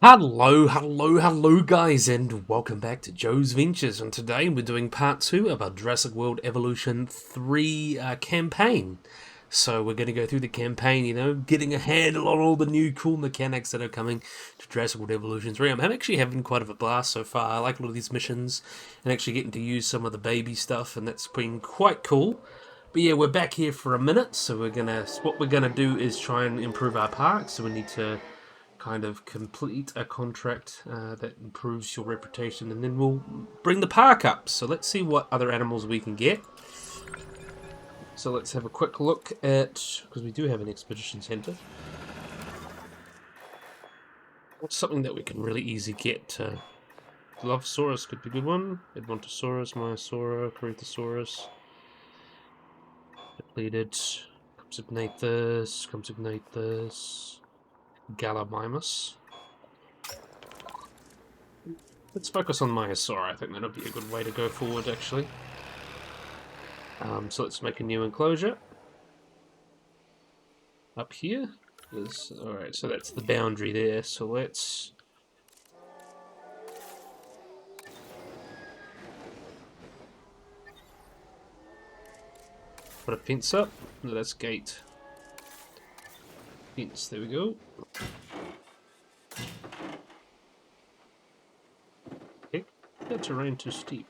Hello guys, and welcome back to Joe's Ventures. And today we're doing part 2 of our Jurassic World Evolution 3 campaign. So we're going to go through the campaign, getting a handle on all the new cool mechanics that are coming to Jurassic World Evolution 3. I'm actually having quite of a blast so far. I like a lot of these missions and actually getting to use some of the baby stuff, and that's been quite cool. But yeah, we're back here for a minute, so what we're gonna do is try and improve our park. So we need to kind of complete a contract that improves your reputation, and then we'll bring the park up. So let's see what other animals we can get. So let's have a quick look at, because we do have an expedition center, what's something that we can really easily get. Dilophosaurus could be a good one. Edmontosaurus, Myosaura, Corythosaurus, depleted, Compsognathus, Gallimimus. Let's focus on Myosaur. I think that'll be a good way to go forward, actually. So let's make a new enclosure. Up here is... Alright, so that's the boundary there. So let's... put a fence up. No, that's gate. Fence, there we go. Okay, that terrain too steep.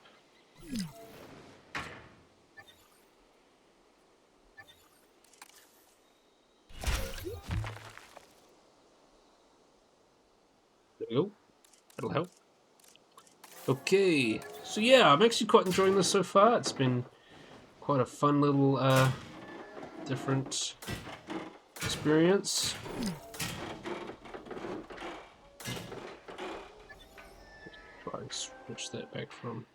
There we go. That'll help. Okay, so yeah, I'm actually quite enjoying this so far. It's been quite a fun little different experience. Try and switch that back from.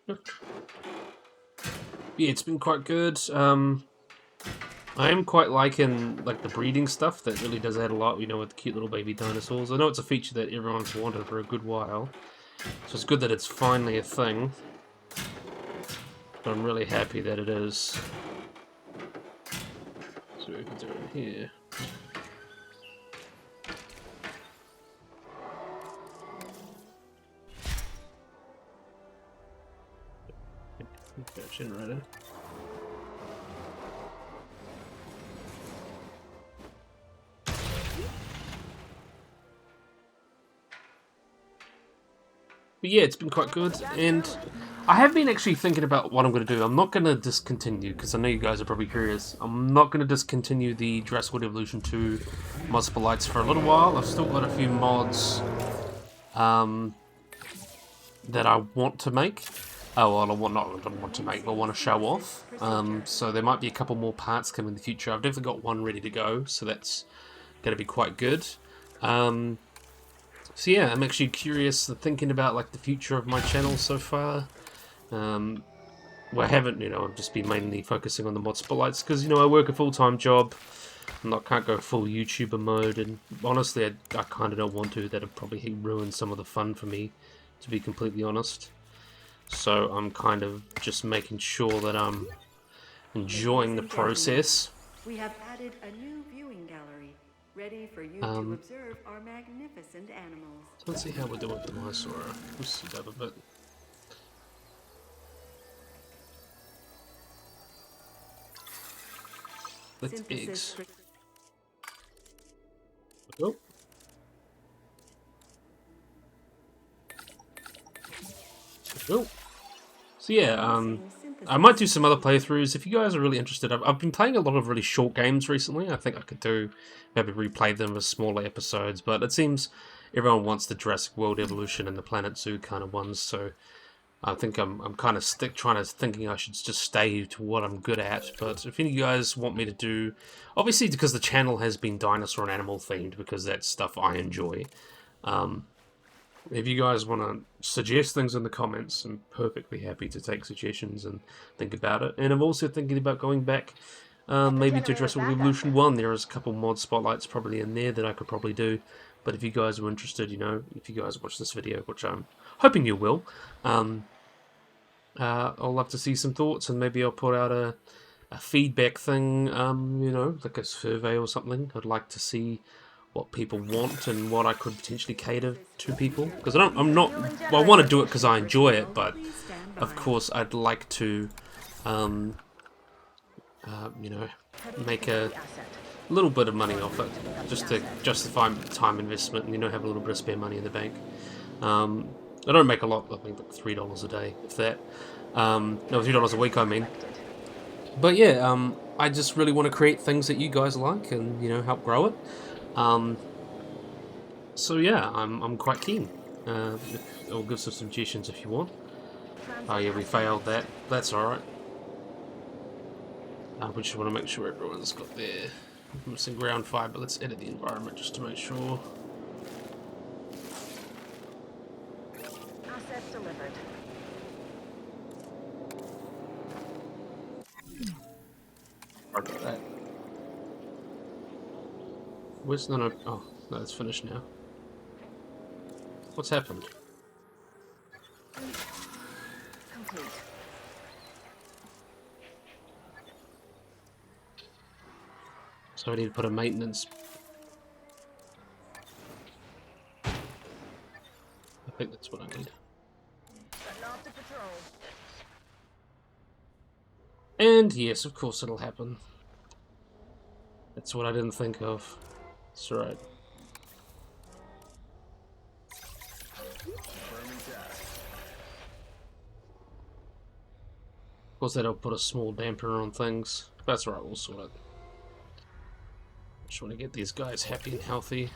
Yeah, it's been quite good. I am quite liking the breeding stuff. That really does add a lot, with the cute little baby dinosaurs. I know it's a feature that everyone's wanted for a good while, so it's good that it's finally a thing. But I'm really happy that it is. So we can do it here. Generator. But yeah, it's been quite good, and I have been actually thinking about what I'm going to do. I'm not going to discontinue, because I know you guys are probably curious. I'm not going to discontinue the Jurassic World Evolution 2 mods for lights for a little while. I've still got a few mods that I want to make. Oh, well, I don't want to make, but I want to show off. So there might be a couple more parts coming in the future. I've definitely got one ready to go, so that's going to be quite good. So yeah, I'm actually curious, thinking about the future of my channel so far. Well, I haven't, I've just been mainly focusing on the mod spotlights because, I work a full-time job. Can't go full YouTuber mode, and honestly, I kind of don't want to. That'd probably ruin some of the fun for me, to be completely honest. So I'm kind of just making sure that I'm enjoying the process. We have added a new viewing gallery, ready for you to observe our magnificent animals. So let's see how we're doing with the Myosaura. We'll see that a bit. Let's eggs. Oh. Oh. So yeah, I might do some other playthroughs. If you guys are really interested, I've been playing a lot of really short games recently. I think I could maybe replay them as smaller episodes, but it seems everyone wants the Jurassic World Evolution and the Planet Zoo kind of ones, so I think I'm kind of thinking I should just stay to what I'm good at. But if any of you guys want me to do, obviously because the channel has been dinosaur and animal themed, because that's stuff I enjoy. If you guys want to suggest things in the comments, I'm perfectly happy to take suggestions and think about it. And I'm also thinking about going back maybe to Jurassic World Evolution 1. There is a couple mod spotlights probably in there that I could probably do. But if you guys are interested, if you guys watch this video, which I'm hoping you will, I'll love to see some thoughts, and maybe I'll put out a feedback thing, like a survey or something. I'd like to see what people want and what I could potentially cater to people. Because I'm not. Well, I want to do it because I enjoy it, but of course I'd like to, you know, make a little bit of money off it, just to justify time investment and have a little bit of spare money in the bank. I don't make a lot. I think like $3 a day, if that. No, $3 a week, I mean. But yeah, I just really want to create things that you guys like and help grow it. So yeah, I'm quite keen. I'll give some suggestions if you want. Oh yeah, we failed that. That's all right. We just want to make sure everyone's got their missing ground fiber. Let's edit the environment just to make sure. Assets delivered. Sorry about that. Where's no? Oh, no, it's finished now. What's happened? Complete. So I need to put a maintenance. I think that's what I need. Off to patrol. And yes, of course it'll happen. That's what I didn't think of. That's right. Of course that'll put a small dampener on things. That's right, we'll sort it. Just want to get these guys happy and healthy.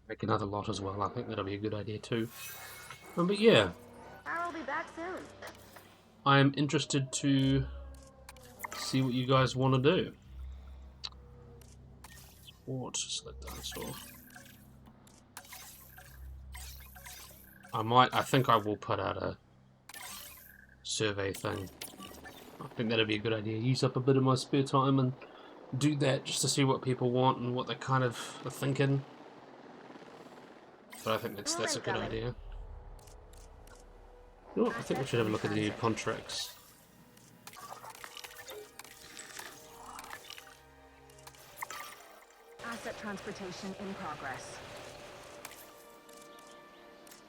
Make another lot as well. I think that'll be a good idea too. But yeah, I'll be back soon. I am interested to see what you guys want to do. Sport, select dinosaur. I think I will put out a survey thing. I think that'd be a good idea. Use up a bit of my spare time and do that just to see what people want and what they kind of are thinking. But I think that's a good idea. You know what? I think we should have a look at the new contracts. Asset transportation in progress.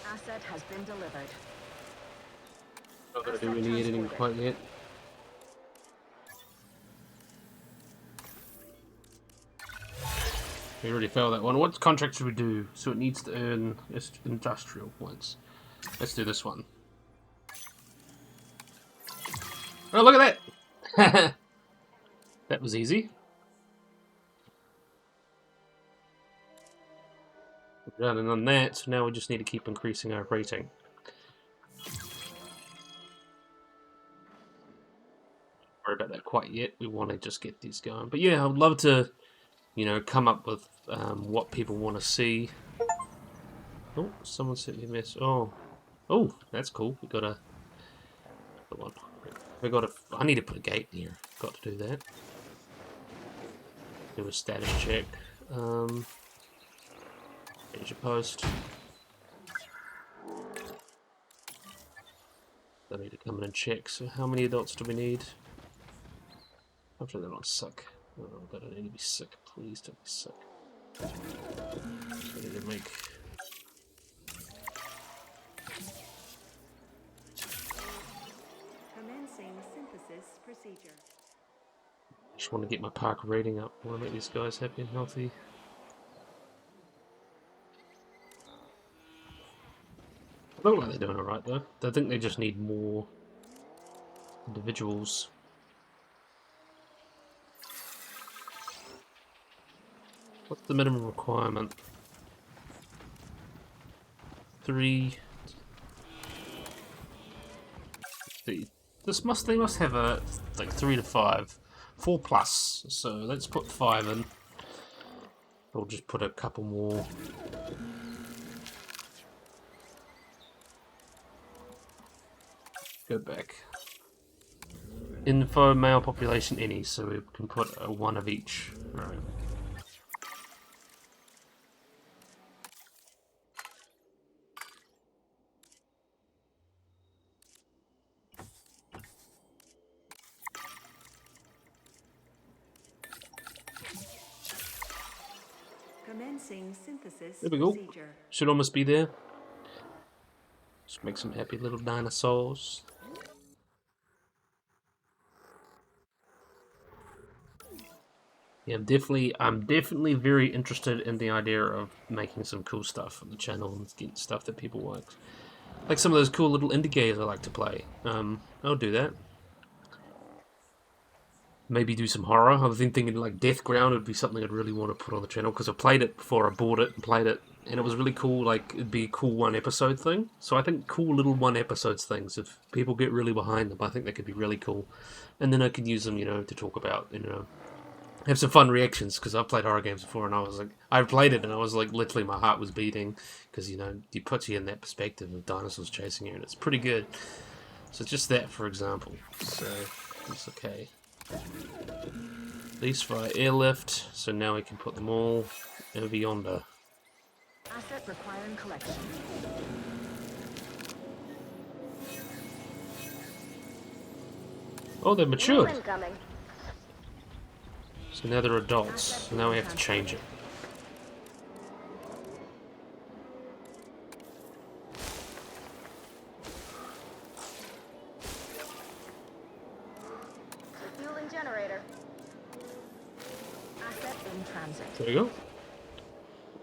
Asset has been delivered. Not going to do any editing quite yet. We already failed that one. What contract should we do? So it needs to earn industrial points. Let's do this one. Oh, look at that! That was easy. We're done and on that, so now we just need to keep increasing our rating. Don't worry about that quite yet. We want to just get these going. But yeah, I would love to, come up with what people want to see. Oh, someone sent me a mess. Oh, that's cool. We got a. Hold on. I need to put a gate here. Got to do that. Do a status check. Here's your post. I need to come in and check. So how many adults do we need? Hopefully they're not sick. Oh, they don't need to be sick. Please don't be sick. I need to make... Commencing synthesis procedure. Just want to get my park rating up. I want to make these guys happy and healthy. I look like they're doing alright though. I think they just need more individuals. What's the minimum requirement? 3. They must have a like 3 to 5, 4 plus. So let's put 5 in. We'll just put a couple more. Go back. Info, male population, any, so we can put a 1 of each. Right. Commencing synthesis There we go. procedure. Should almost be there. Just make some happy little dinosaurs. Yeah, I'm definitely very interested in the idea of making some cool stuff on the channel and getting stuff that people like some of those cool little indie games I like to play. I'll do that. Maybe do some horror. I've been thinking like Death Ground would be something I'd really want to put on the channel because I played it before I bought it and played it, and it was really cool. Like it'd be a cool one episode thing. So I think cool little one episodes things, if people get really behind them, I think they could be really cool. And then I could use them, to talk about, have some fun reactions because I've played horror games before, and I played it and I was like, literally my heart was beating because you put you in that perspective of dinosaurs chasing you, and it's pretty good. So just that, for example. So it's okay. These via airlift, so now we can put them all over yonder. Asset requiring collection. Oh, they're matured. Incoming. So now they're adults. So now we have to change it. Refueling generator. Asset in transit. There we go.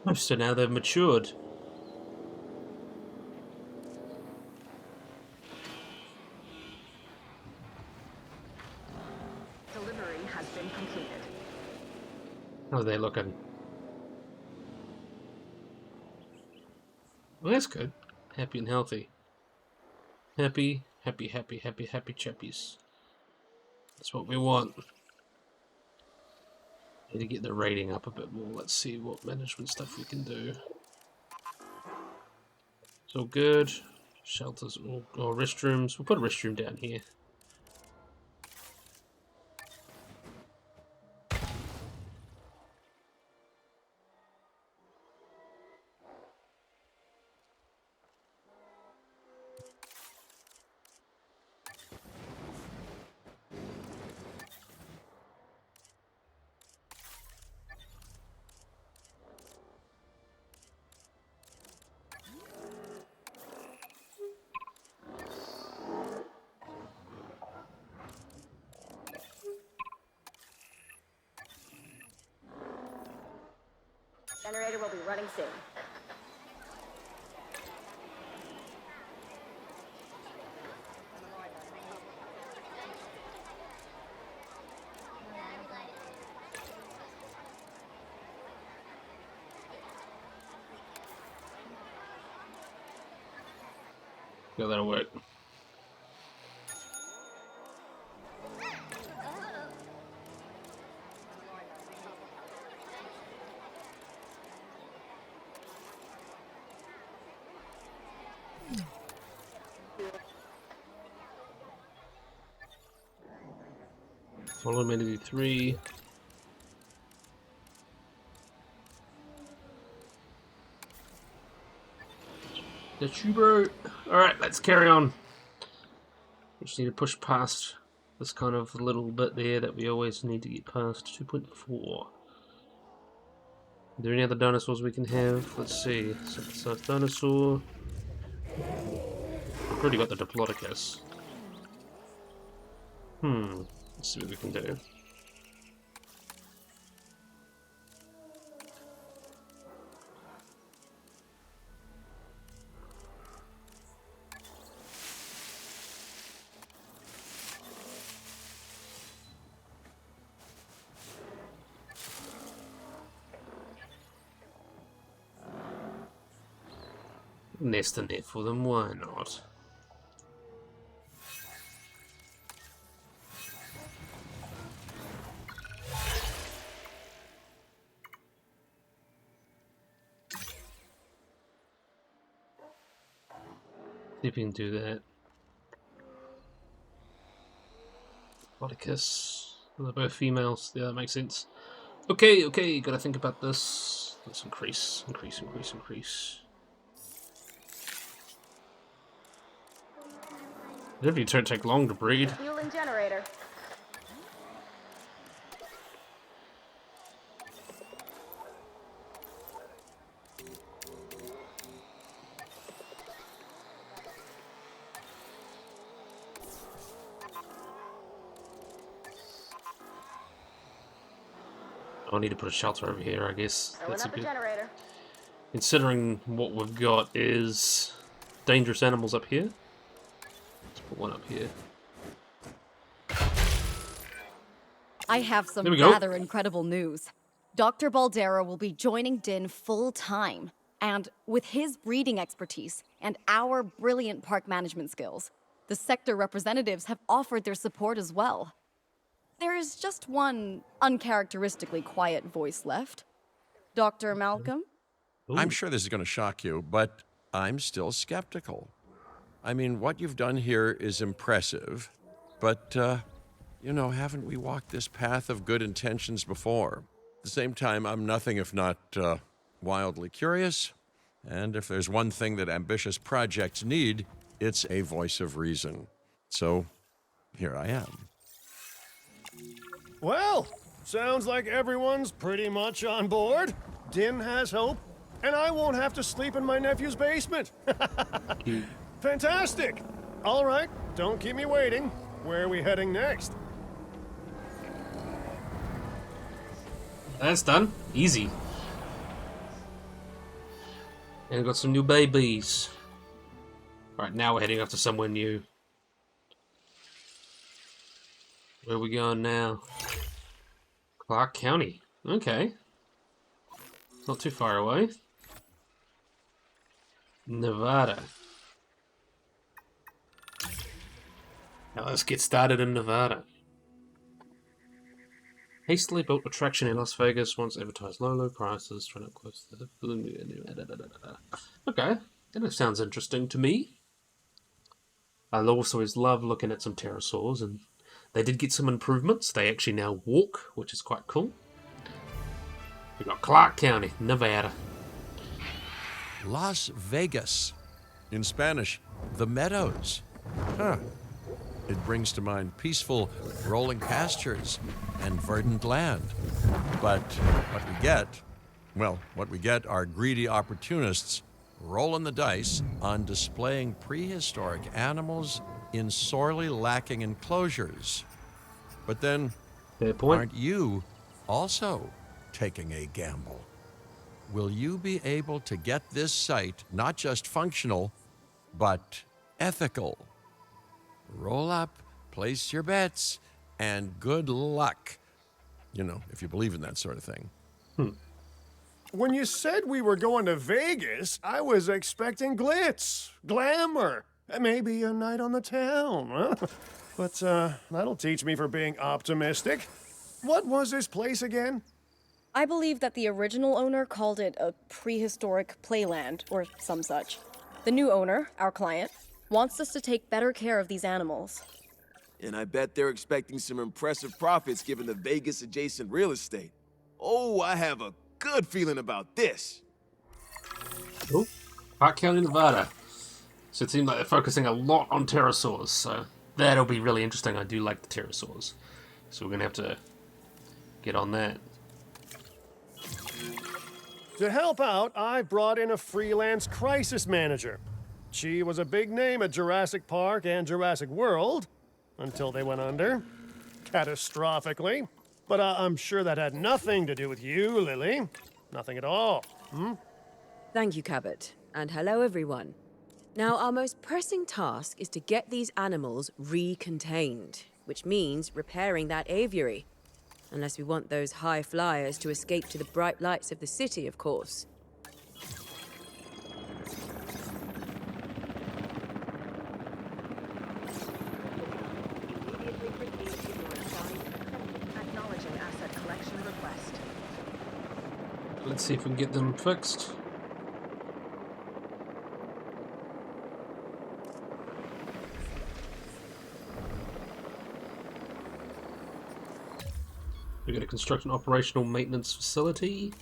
Oh, so now they've matured. Delivery has been completed. How are they looking? Well, that's good. Happy and healthy. Happy, happy, happy, happy, happy chappies. That's what we want. Need to get the rating up a bit more. Let's see what management stuff we can do. It's all good. Shelters or restrooms. We'll put a restroom down here. Generator will be running soon. Yeah, that'll work. Follow me to do 3. The tuber. Alright, let's carry on. We just need to push past this kind of little bit there that we always need to get past. 2.4. Are there any other dinosaurs we can have? Let's see. South dinosaur. We've already got the Diplodocus. Let's see what we can do. Nest a net for them, why not? See if we can do that. Bodicus. They're both females. Yeah, that makes sense. Okay, okay, gotta think about this. Let's increase. If you don't take long to breed. Fueling generator. I'll need to put a shelter over here, I guess. Throwing That's a up a bit... generator. Considering what we've got is dangerous animals up here. Let's put one up here. I have some There we go. rather incredible news. Dr. Baldera will be joining Din full-time, and with his breeding expertise and our brilliant park management skills, the sector representatives have offered their support as well. There is just one uncharacteristically quiet voice left. Dr. Malcolm? I'm Ooh. sure this is going to shock you, but I'm still skeptical. I mean, what you've done here is impressive, but, haven't we walked this path of good intentions before? At the same time, I'm nothing if not wildly curious, and if there's one thing that ambitious projects need, it's a voice of reason. So, here I am. Well, sounds like everyone's pretty much on board. Din has hope, and I won't have to sleep in my nephew's basement. Fantastic! All right, don't keep me waiting. Where are we heading next? That's done. Easy. And got some new babies. Alright, now we're heading off to somewhere new. Where are we going now? Clark County. Okay. Not too far away. Nevada. Now let's get started in Nevada. Hastily built attraction in Las Vegas, once advertised low prices, trying to close the... Okay, that sounds interesting to me. I also always love looking at some pterosaurs, and they did get some improvements. They actually now walk, which is quite cool. We've got Clark County, Nevada. Las Vegas. In Spanish, the Meadows. Huh. It brings to mind peaceful, rolling pastures and verdant land. But what we get are greedy opportunists rolling the dice on displaying prehistoric animals in sorely lacking enclosures. But then, Fair point. aren't you also taking a gamble? Will you be able to get this site not just functional, but ethical? Roll up, place your bets, and good luck. If you believe in that sort of thing. When you said we were going to Vegas, I was expecting glitz, glamour, maybe a night on the town. Huh? But that'll teach me for being optimistic. What was this place again? I believe that the original owner called it a prehistoric playland, or some such. The new owner, our client, wants us to take better care of these animals. And I bet they're expecting some impressive profits given the Vegas-adjacent real estate. Oh, I have a good feeling about this. Cool. Clark County, Nevada. So it seems like they're focusing a lot on pterosaurs, so that'll be really interesting. I do like the pterosaurs. So we're going to have to get on that. To help out, I brought in a freelance crisis manager. She was a big name at Jurassic Park and Jurassic World, until they went under. Catastrophically. But I'm sure that had nothing to do with you, Lily. Nothing at all. Thank you, Cabot. And hello, everyone. Now, our most pressing task is to get these animals recontained, which means repairing that aviary. Unless we want those high flyers to escape to the bright lights of the city, of course. Acknowledging asset collection request. Let's see if we can get them fixed. We're going to construct an operational maintenance facility.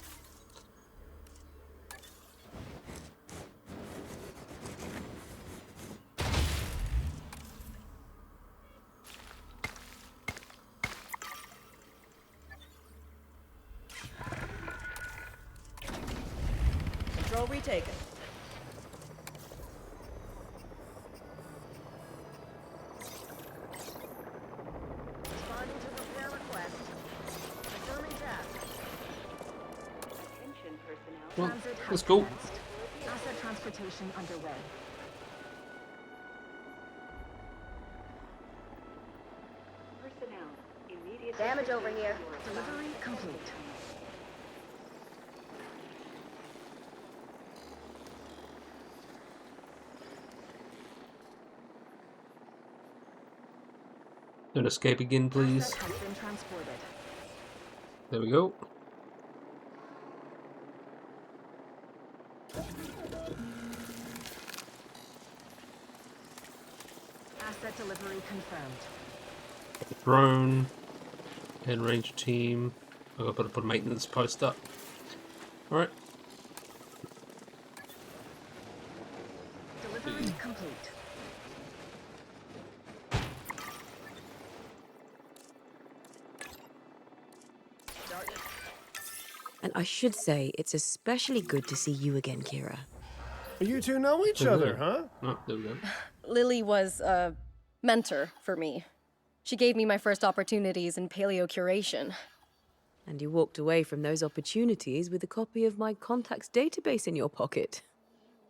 Control retaken. Responding to repair request. Confirming task. Well, Transit has let's go. commenced. Asset transportation underway. Personnel, immediate Damage over assistance here. to your Delivery complete. Don't escape again, please. Asset has been transported. There we go. Asset delivery confirmed. Drone and ranger team. I've got to put a maintenance post up. Alright. Delivery complete. And I should say, it's especially good to see you again, Kira. You two know each other, huh? Oh, there we go. Lily was a mentor for me. She gave me my first opportunities in paleo curation. And you walked away from those opportunities with a copy of my contacts database in your pocket.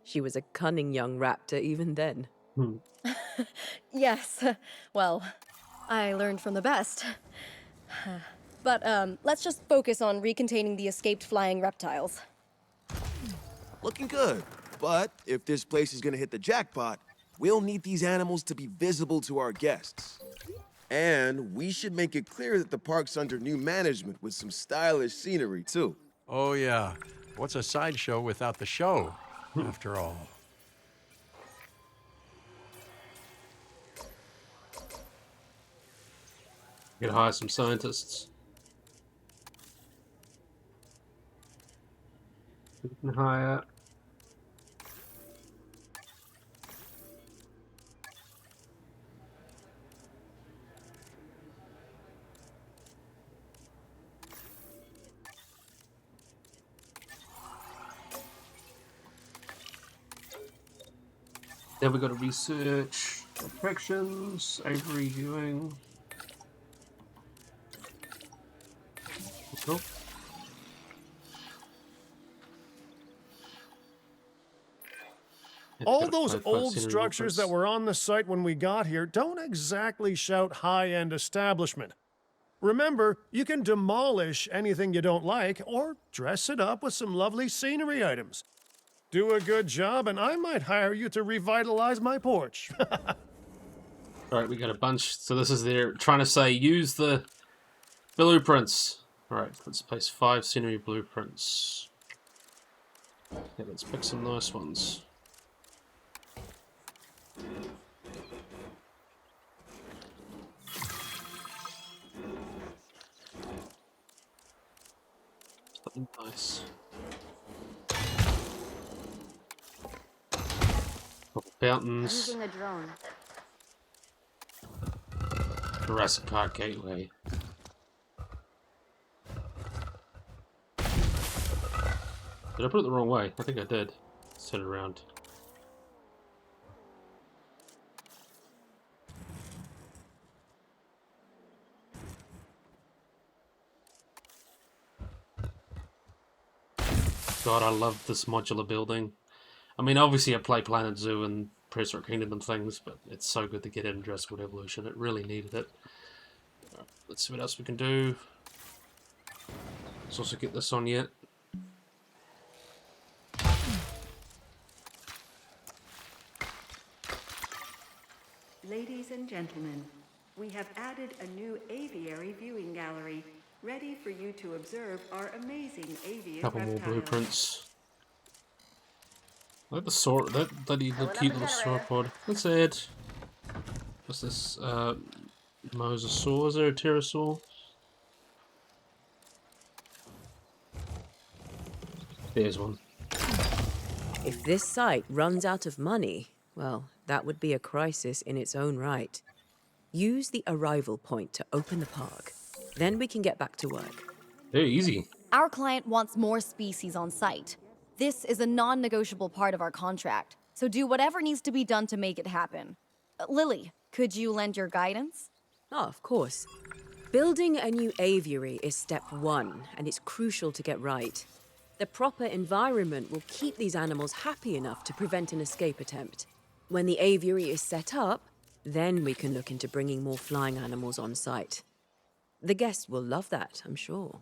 She was a cunning young raptor even then. Yes, well, I learned from the best. But let's just focus on recontaining the escaped flying reptiles. Looking good. But if this place is gonna hit the jackpot, we'll need these animals to be visible to our guests. And we should make it clear that the park's under new management with some stylish scenery, too. Oh, yeah. What's a sideshow without the show, after all? Gotta hire some scientists. We can hire. Then we got to research attractions, Avery viewing. Cool. All those old structures that were on the site when we got here don't exactly shout high-end establishment. Remember, you can demolish anything you don't like or dress it up with some lovely scenery items. Do a good job and I might hire you to revitalize my porch. Alright, we got a bunch. So this is their trying to say use the blueprints. Alright, let's place 5 scenery blueprints. Okay, let's pick some nice ones. Something nice. Couple fountains. Using a drone. Jurassic Park Gateway. Did I put it the wrong way? I think I did. Let's turn it around. God, I love this modular building. I mean, obviously I play Planet Zoo and Prehistoric Kingdom and things, but it's so good to get in Jurassic World Evolution. It really needed it. Right, let's see what else we can do. Let's also get this on yet. Ladies and gentlemen, we have added a new aviary viewing gallery, ready for you to observe our amazing avian Couple more reptiles. blueprints. I like the that bloody little cute little sauropod. That's it. What's this? Mosasaur? Is there a pterosaur? There's one. If this site runs out of money, well, that would be a crisis in its own right. Use the arrival point to open the park. Then we can get back to work. Very easy. Our client wants more species on site. This is a non-negotiable part of our contract, so do whatever needs to be done to make it happen. Lily, could you lend your guidance? Oh, of course. Building a new aviary is step 1, and it's crucial to get right. The proper environment will keep these animals happy enough to prevent an escape attempt. When the aviary is set up, then we can look into bringing more flying animals on site. The guests will love that, I'm sure.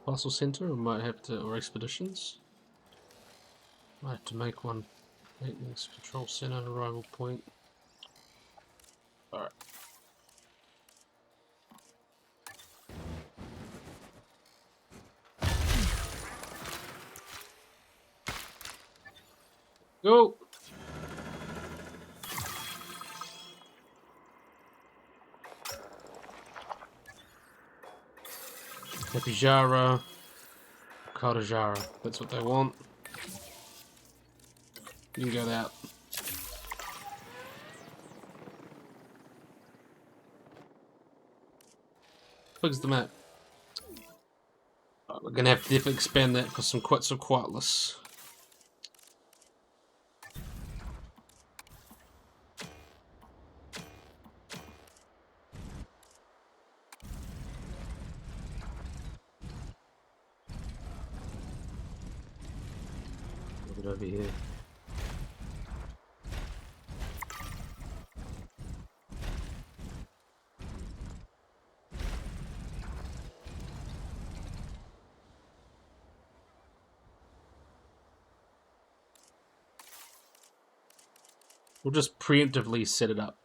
Fossil center, or might have to, or expeditions. Might have to make one. Maintenance control center, arrival point. Alright. Go! Epijara, Katajara. That's what they want. You can go out. Where's the map? Oh, we're gonna have to definitely expand that for some Quetzalcoatlus. Look it over here. We'll just preemptively set it up.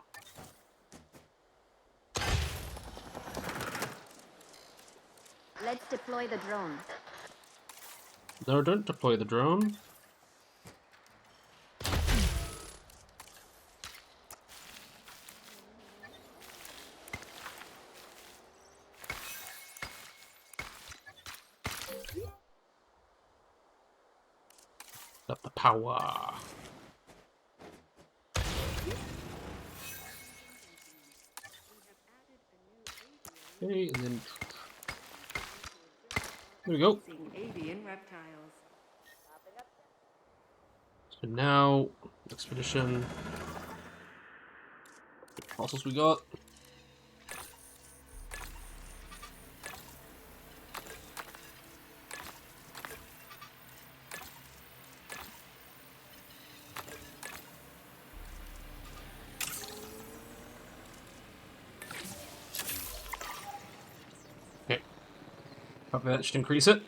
Let's deploy the drone. No, don't deploy the drone. Got the power. Okay, and then there we go. Avian reptiles. So now, expedition. What fossils we got? Okay. Probably that should increase it.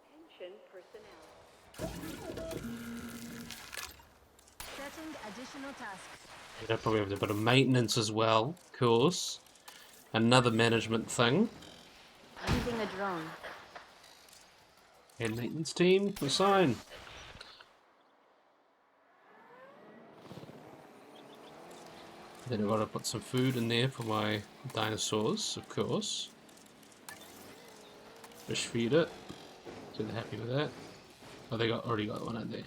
Attention personnel. Setting additional tasks. And I probably have a bit of maintenance as well, of course. Another management thing. Using a drone. And maintenance team, assign. Then I've got to put some food in there for my dinosaurs, of course. Fish feed it. So they're happy with that. Oh, they already got one in there.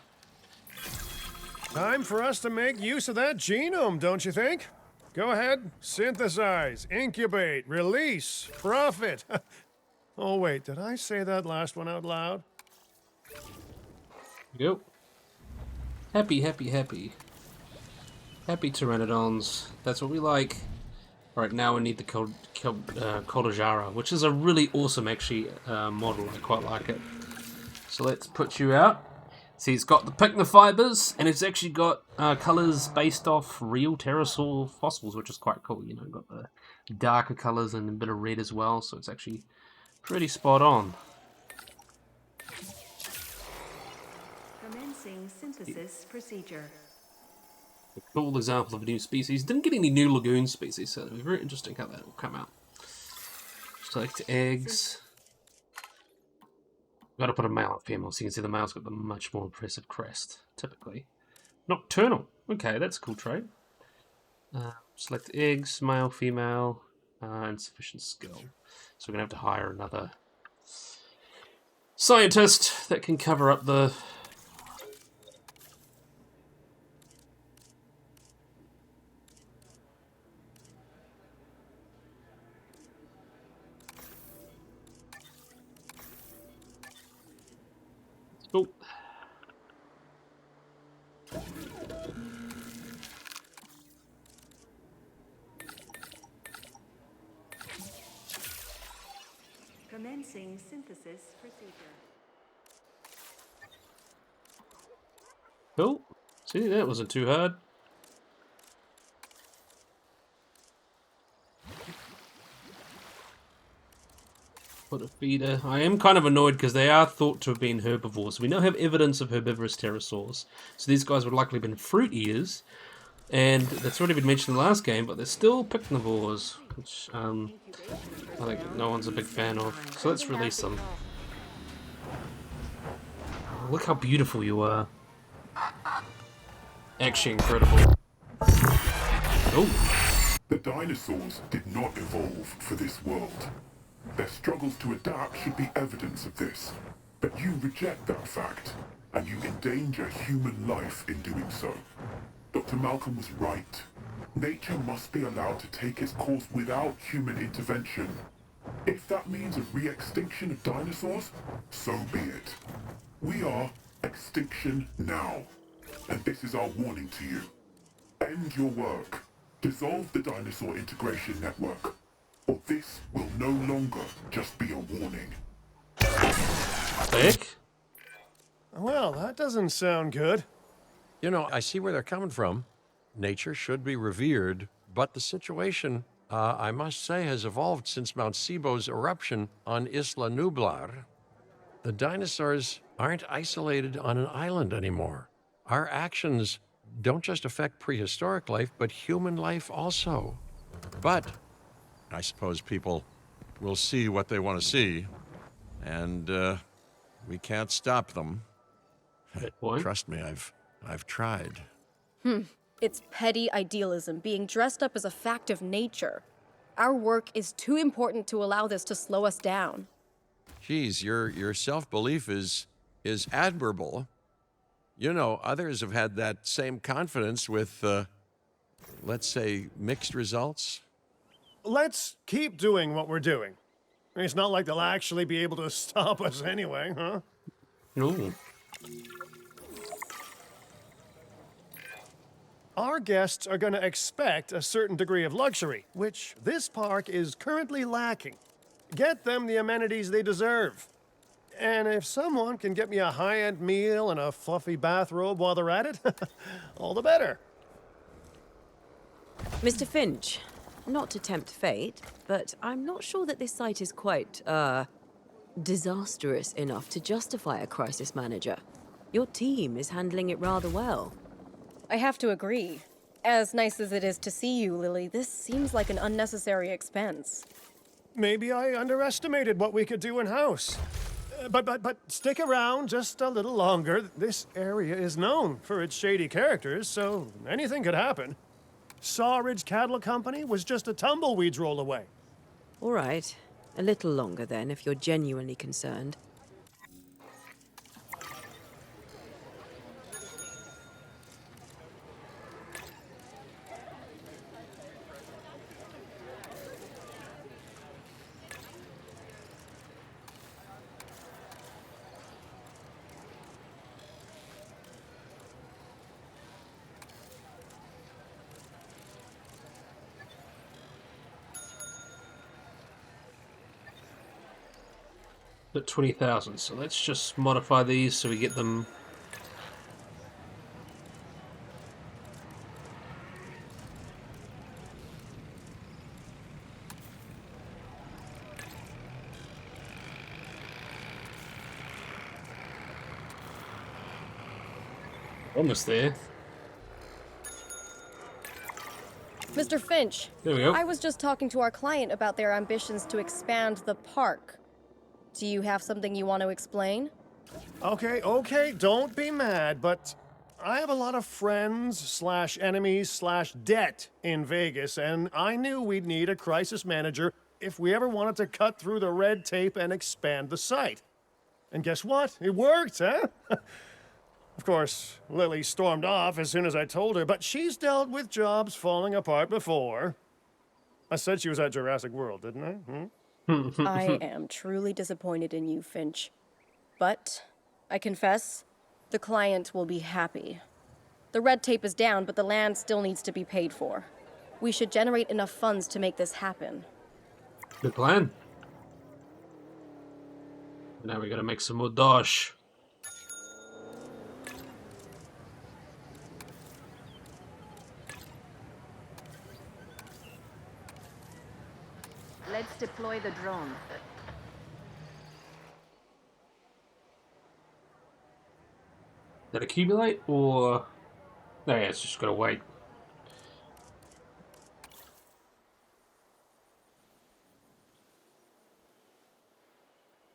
Time for us to make use of that genome, don't you think? Go ahead, synthesize, incubate, release, profit. Oh wait, did I say that last one out loud? Go. Happy, happy, happy. Happy pteranodons. That's what we like. Alright, now we need the Katajara, which is a really awesome, actually, model. I quite like it. So let's put you out. See, it's got the pycnofibers, and it's actually got colours based off real pterosaur fossils, which is quite cool. You know, got the darker colours and a bit of red as well, so it's actually pretty spot on. Commencing synthesis procedure. A cool example of a new species. Didn't get any new lagoon species, so it'll be very interesting how that will come out. Select eggs. Got to put a male and female, so you can see the male's got the much more impressive crest, typically. Nocturnal. Okay, that's a cool trait. Select eggs, male, female, and sufficient skill. So we're going to have to hire another scientist that can cover up the... Cool. Commencing synthesis procedure. Cool. See, that wasn't too hard. Put a feeder. I am kind of annoyed because they are thought to have been herbivores. We now have evidence of herbivorous pterosaurs. So these guys would likely have been fruit eaters. And that's already been mentioned in the last game, but they're still picnivores, which I think no one's a big fan of. So let's release them. Oh, look how beautiful you are. Actually incredible. Oh. The dinosaurs did not evolve for this world. Their struggles to adapt should be evidence of this. But you reject that fact, and you endanger human life in doing so. Dr. Malcolm was right. Nature must be allowed to take its course without human intervention. If that means a re-extinction of dinosaurs, so be it. We are extinction now. And this is our warning to you. End your work. Dissolve the dinosaur integration network. Or this will no longer just be a warning. Thick? Well, that doesn't sound good. You know, I see where they're coming from. Nature should be revered, but the situation, I must say, has evolved since Mount Sibo's eruption on Isla Nublar. The dinosaurs aren't isolated on an island anymore. Our actions don't just affect prehistoric life, but human life also. But I suppose people will see what they want to see, and we can't stop them. What? Trust me, I've tried. It's petty idealism being dressed up as a fact of nature. Our work is too important to allow this to slow us down. Geez, your self-belief is admirable. You know, others have had that same confidence with, let's say, mixed results. Let's keep doing what we're doing. It's not like they'll actually be able to stop us anyway, huh? No. Our guests are going to expect a certain degree of luxury, which this park is currently lacking. Get them the amenities they deserve. And if someone can get me a high-end meal and a fluffy bathrobe while they're at it, all the better. Mr. Finch, not to tempt fate, but I'm not sure that this site is quite, disastrous enough to justify a crisis manager. Your team is handling it rather well. I have to agree. As nice as it is to see you, Lily, this seems like an unnecessary expense. Maybe I underestimated what we could do in-house. But stick around just a little longer. This area is known for its shady characters, so anything could happen. Sawridge Cattle Company was just a tumbleweed's roll away. All right. A little longer then, if you're genuinely concerned. At 20,000, so let's just modify these so we get them. Almost there. Mr. Finch, There we go. I was just talking to our client about their ambitions to expand the park. Do you have something you want to explain? Okay, don't be mad, but I have a lot of friends/enemies/debt in Vegas, and I knew we'd need a crisis manager if we ever wanted to cut through the red tape and expand the site. And guess what? It worked, huh? Of course, Lily stormed off as soon as I told her, but she's dealt with jobs falling apart before. I said she was at Jurassic World, didn't I? I am truly disappointed in you, Finch. But, I confess, the client will be happy. The red tape is down, but the land still needs to be paid for. We should generate enough funds to make this happen. Good plan. now we gotta make some more dosh. Let's deploy the drone. That accumulate or no? Yeah, it's just gotta wait.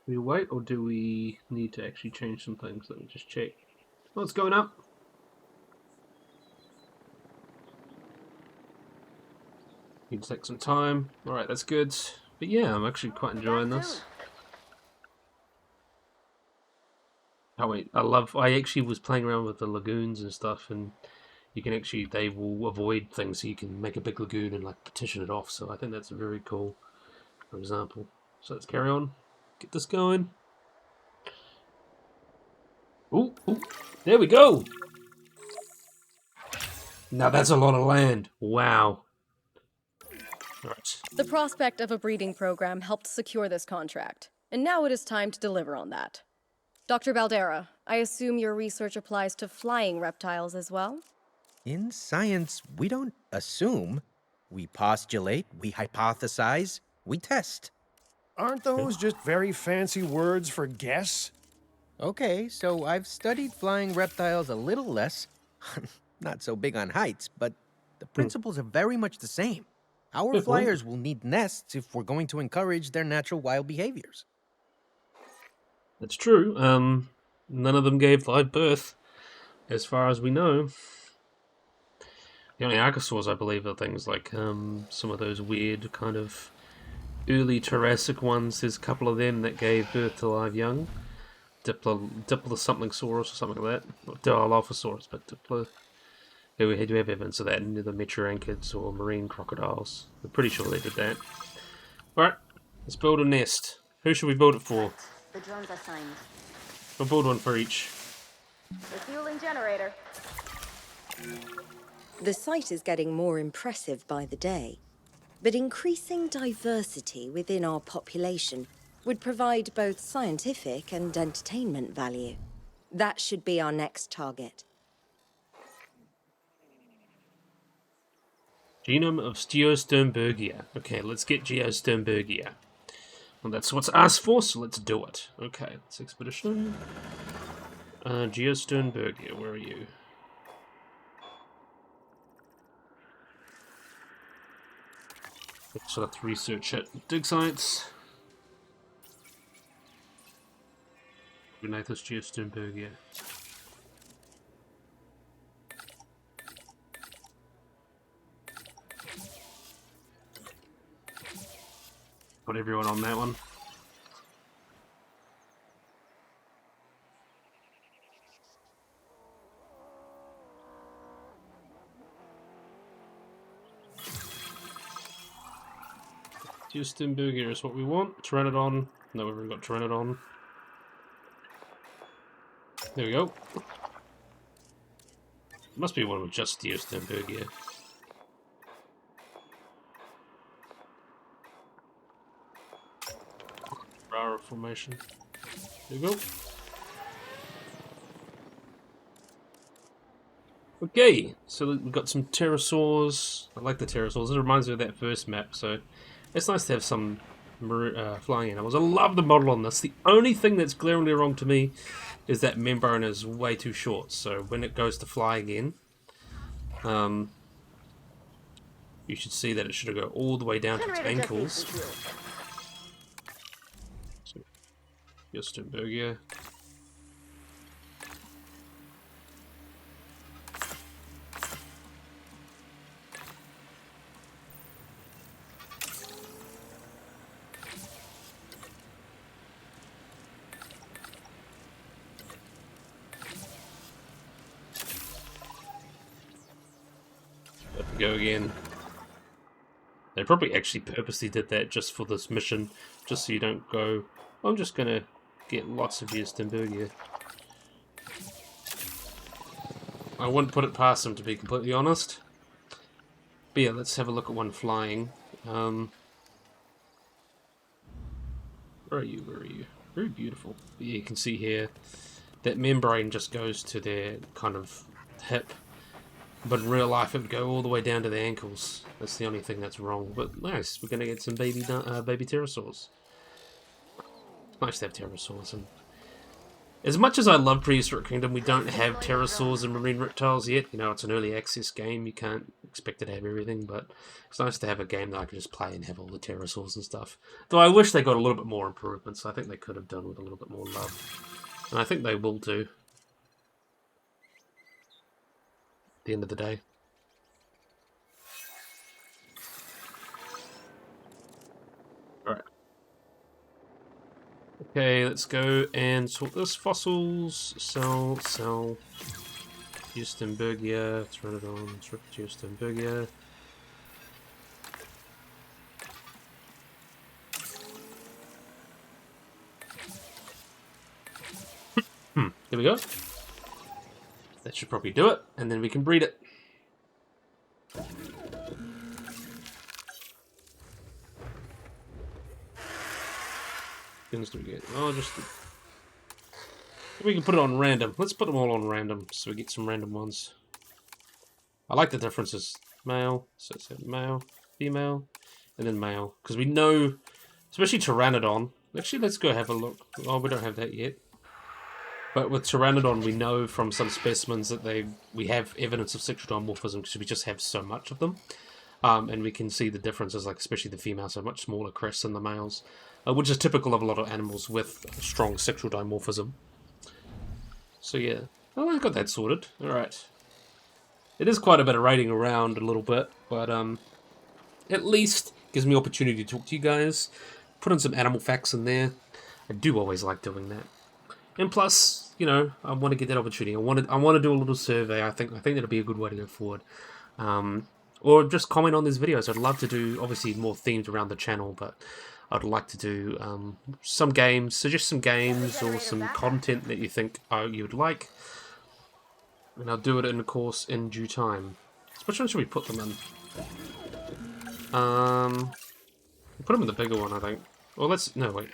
Do we wait or do we need to actually change some things? Let me just check. What's going up? Need to take some time. Alright, that's good. But yeah, I'm actually quite enjoying this. Oh wait, I actually was playing around with the lagoons and stuff, and you can actually, they will avoid things, so you can make a big lagoon and like partition it off, so I think that's very cool, for example. So let's carry on, get this going. Ooh, ooh, there we go! Now that's a lot of land, wow. Right. The prospect of a breeding program helped secure this contract, and now it is time to deliver on that. Dr. Baldera, I assume your research applies to flying reptiles as well? In science, we don't assume. We postulate, we hypothesize, we test. Aren't those just very fancy words for guess? Okay, so I've studied flying reptiles a little less. Not so big on heights, but the principles are very much the same. Our Good point. flyers will need nests if we're going to encourage their natural wild behaviors. That's true. None of them gave live birth, as far as we know. The only archosaurs, I believe, are things like some of those weird kind of early Jurassic ones. There's a couple of them that gave birth to live young. Diplo something saurus or something like that. Not Dilophosaurus, but Diplo. Yeah, we do have evidence of that in the meteoranthids or marine crocodiles. We're pretty sure they did that. Alright, let's build a nest. Who should we build it for? The drones assigned. We'll build one for each. Refueling generator. The site is getting more impressive by the day, but increasing diversity within our population would provide both scientific and entertainment value. That should be our next target. Genome of Geosternbergia. Okay, let's get Geosternbergia. Well, that's what's asked for, so let's do it. Okay, let's expedition. Geosternbergia, where are you? So let's research it. Dig sites. Gnathus Geosternbergia. Put everyone on that one. Geosternbergia is what we want. Pteranodon. No, we've already got Pteranodon. There we go. Must be one with just Geosternbergia. Rara formation. There we go. Okay, so we've got some pterosaurs. I like the pterosaurs. It reminds me of that first map, so it's nice to have some flying animals. I love the model on this. The only thing that's glaringly wrong to me is that membrane is way too short. So when it goes to fly again, you should see that it should go all the way down to its ankles. So, Geosternbergia. Go again. They probably actually purposely did that just for this mission, just so you don't go, I'm just gonna get lots of Geosternbergia. I wouldn't put it past them, to be completely honest. But yeah, let's have a look at one flying. Where are you? Where are you? Very beautiful. But yeah, you can see here that membrane just goes to their kind of hip, but in real life it would go all the way down to the ankles. That's the only thing that's wrong. But nice, we're gonna get some baby pterosaurs. It's nice to have pterosaurs. And as much as I love Prehistoric Kingdom, we don't have pterosaurs and marine reptiles yet. You know, it's an early access game. You can't expect it to have everything, but it's nice to have a game that I can just play and have all the pterosaurs and stuff. Though I wish they got a little bit more improvements. I think they could have done with a little bit more love. And I think they will do. At the end of the day. Alright. Okay, let's go and sort this. Fossils, sell, Houstonbergia, Pteranodon, Houstonbergia. There we go. That should probably do it, and then we can breed it. Things do we get? Oh, just we can put it on random. Let's put them all on random so we get some random ones. I like the differences. Male, so it's male, female, and then male, because we know, especially Pteranodon. Actually, let's go have a look. Oh, we don't have that yet. But with Pteranodon, we know from some specimens that we have evidence of sexual dimorphism because we just have so much of them. And we can see the differences, like especially the females have much smaller crests than the males, which is typical of a lot of animals with strong sexual dimorphism. So yeah, oh, I got that sorted. Alright. It is quite a bit of raiding around a little bit, but at least gives me opportunity to talk to you guys, put in some animal facts in there. I do always like doing that. And plus, you know, I want to get that opportunity. I want to do a little survey. I think that'll be a good way to go forward. Or just comment on these videos. I'd love to do, obviously, more themes around the channel, but I'd like to do some games, suggest some games or some content that you think you would like. And I'll do it, in course, in due time. Which one should we put them in? We'll put them in the bigger one, I think. Well, no, wait.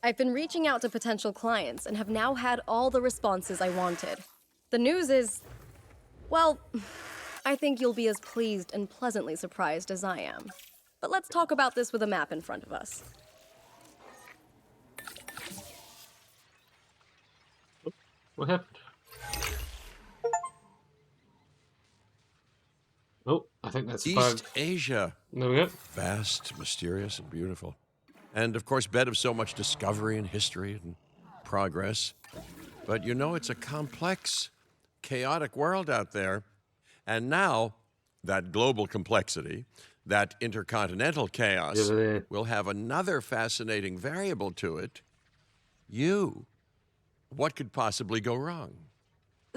I've been reaching out to potential clients and have now had all the responses I wanted. The news is, well, I think you'll be as pleased and pleasantly surprised as I am. But let's talk about this with a map in front of us. What happened? Oh, I think that's East bugged. Asia. There we go. Vast, mysterious, and beautiful. And, of course, bed of so much discovery and history and progress. But, you know, it's a complex, chaotic world out there. And now, that global complexity, that intercontinental chaos, will have another fascinating variable to it. You. What could possibly go wrong?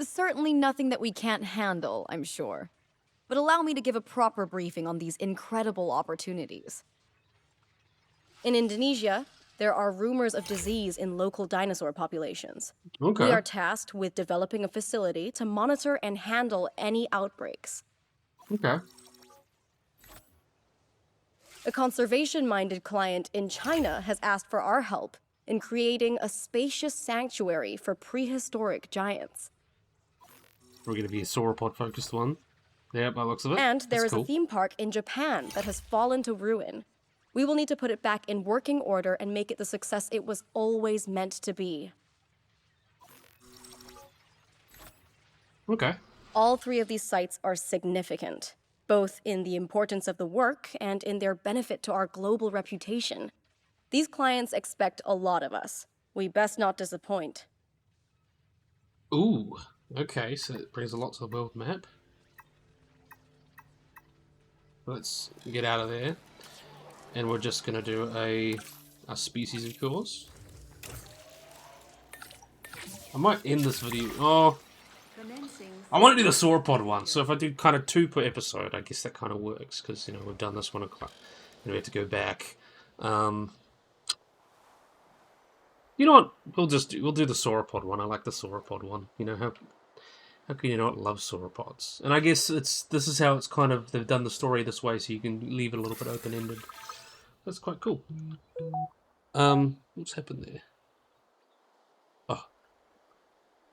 Certainly nothing that we can't handle, I'm sure. But allow me to give a proper briefing on these incredible opportunities. In Indonesia, there are rumors of disease in local dinosaur populations. Okay. We are tasked with developing a facility to monitor and handle any outbreaks. Okay. A conservation-minded client in China has asked for our help in creating a spacious sanctuary for prehistoric giants. We're going to be a sauropod-focused one. Yeah, by the looks of it. And there That's is cool. a theme park in Japan that has fallen to ruin. We will need to put it back in working order and make it the success it was always meant to be. Okay. All three of these sites are significant, both in the importance of the work and in their benefit to our global reputation. These clients expect a lot of us. We best not disappoint. Ooh. Okay, so it brings a lot to the world map. Let's get out of there. And we're just going to do a species, of course. I might end this video. Oh, I want to do the sauropod one. So if I do kind of 2 per episode, I guess that kind of works. Because, you know, we've done this one and we have to go back. You know what? We'll do the sauropod one. I like the sauropod one. You know, how can you not love sauropods? And I guess this is how it's kind of, they've done the story this way, so you can leave it a little bit open-ended. That's quite cool. What's happened there?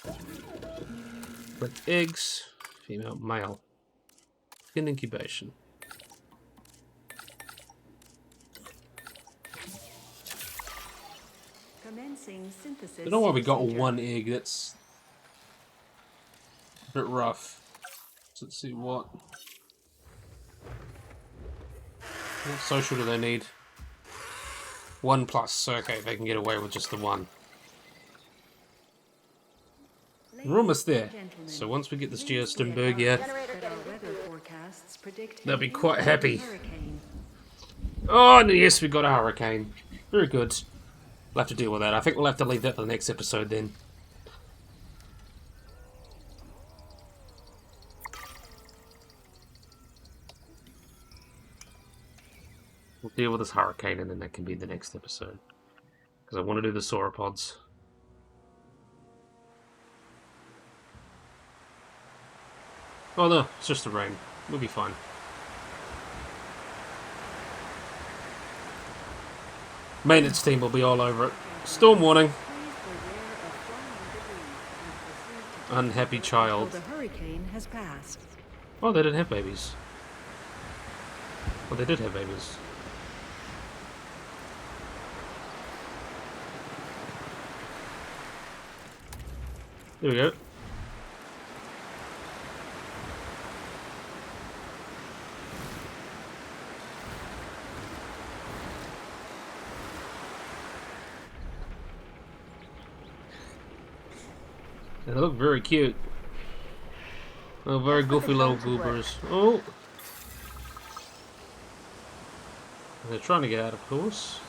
Collect eggs. Female, male. In incubation. Commencing synthesis. I don't know why we got procedure. one egg. That's a bit rough. So let's see what social do they need? 1+. So okay, they can get away with just the one. We're almost there. So once we get this Geostembergia, they'll be quite happy. Oh, and yes, we got a hurricane. Very good. We'll have to deal with that. I think we'll have to leave that for the next episode then. We'll deal with this hurricane and then that can be the next episode. Because I want to do the sauropods. Oh no, it's just the rain. We'll be fine. Maintenance team will be all over it. Storm warning. Unhappy child. The hurricane has passed. Oh, they didn't have babies. Well, they did have babies. There we go. They look very cute. Oh, very goofy little goobers. Oh! They're trying to get out, of course.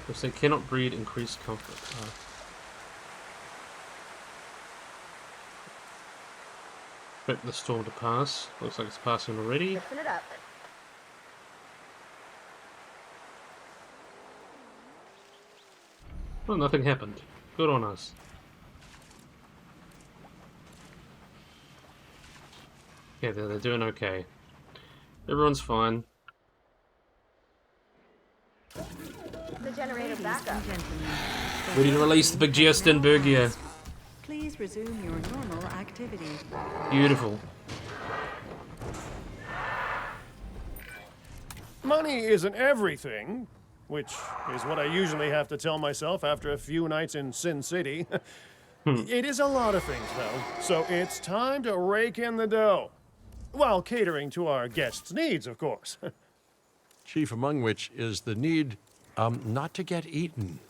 Because they cannot breed increased comfort. Expect the storm to pass. Looks like it's passing already. Fixing it up. Well, nothing happened. Good on us. Yeah, they're doing okay. Everyone's fine. The generator backup. Ready to release the big Geostembergia. Please resume your normal activity. Beautiful. Money isn't everything, which is what I usually have to tell myself after a few nights in Sin City. It is a lot of things, though, so it's time to rake in the dough. While catering to our guests' needs, of course. Chief among which is the need not to get eaten.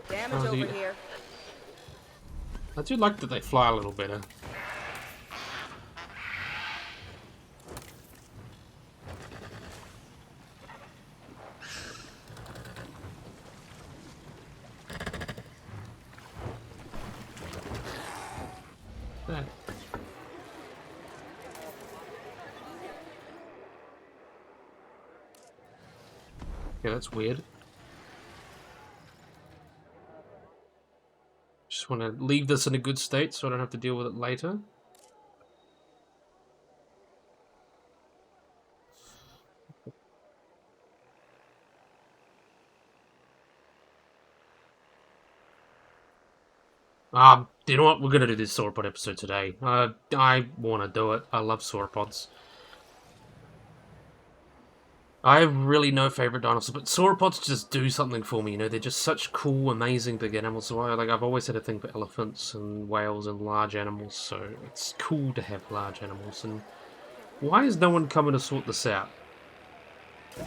Damage over here. I do like that they fly a little better. That. Yeah, that's weird. Just want to leave this in a good state so I don't have to deal with it later. You know what? We're going to do this sauropod episode today. I want to do it. I love sauropods. I have really no favorite dinosaur, but sauropods just do something for me. You know, they're just such cool, amazing big animals. So I've always had a thing for elephants and whales and large animals. So it's cool to have large animals. And why is no one coming to sort this out? You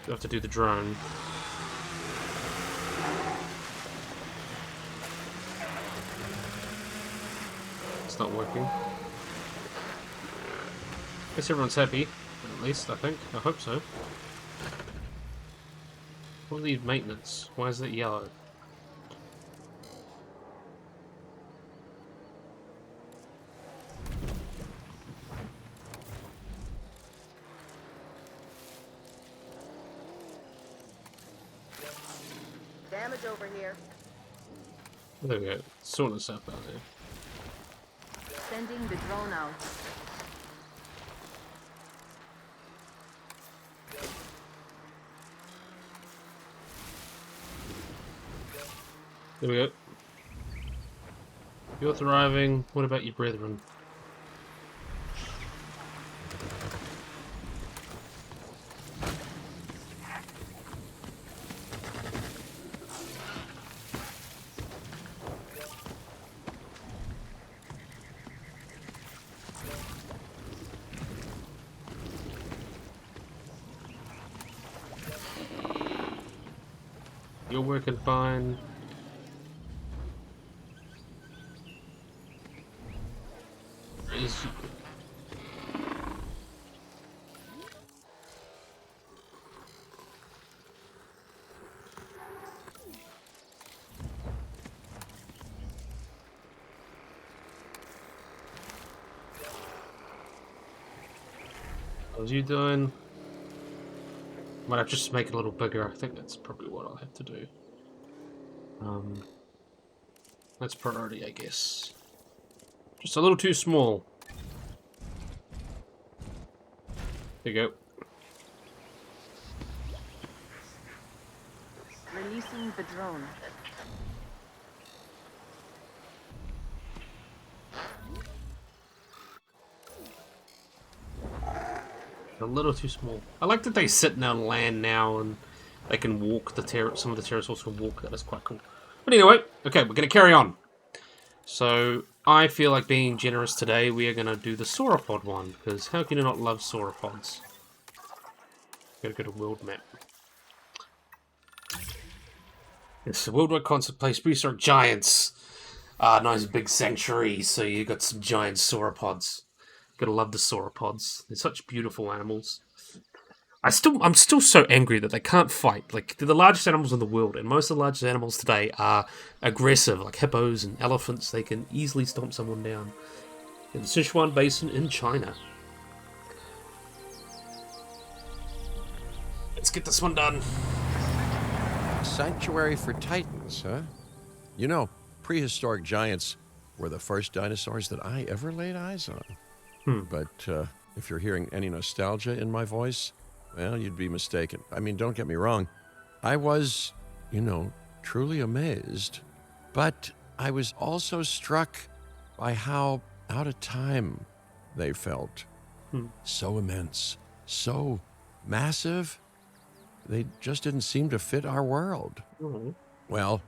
have to do the drone. It's not working. Guess everyone's happy. At least, I think. I hope so. What are these maintenance? Why is it yellow? damage over here. There we go. Sorting stuff out there. Sending the drone out. There we go. You're thriving. What about your brethren? You're working fine. Is how's you doing? Might have to just make it a little bigger. I think that's probably what I'll have to do. That's priority, I guess. Just a little too small. There you go. Releasing the drone. A little too small. I like that they sit on land now and they can walk. Some of the pterosaurs can walk. That is quite cool. But anyway, okay, we're going to carry on. So I feel like being generous today. We are going to do the sauropod one because how can you not love sauropods? Gotta go to world map. It's a worldwide concept place. Prehistoric giants. Nice big sanctuary. So you got some giant sauropods. Gotta love the sauropods. They're such beautiful animals. I'm still so angry that they can't fight. Like, they're the largest animals in the world, and most of the largest animals today are aggressive, like hippos and elephants. They can easily stomp someone down. In the Sichuan Basin in China. Let's get this one done. Sanctuary for titans, huh? You know, prehistoric giants were the first dinosaurs that I ever laid eyes on. But if you're hearing any nostalgia in my voice, well, you'd be mistaken. I mean, don't get me wrong. I was, truly amazed. But I was also struck by how out of time they felt. So immense, so massive, they just didn't seem to fit our world. Well,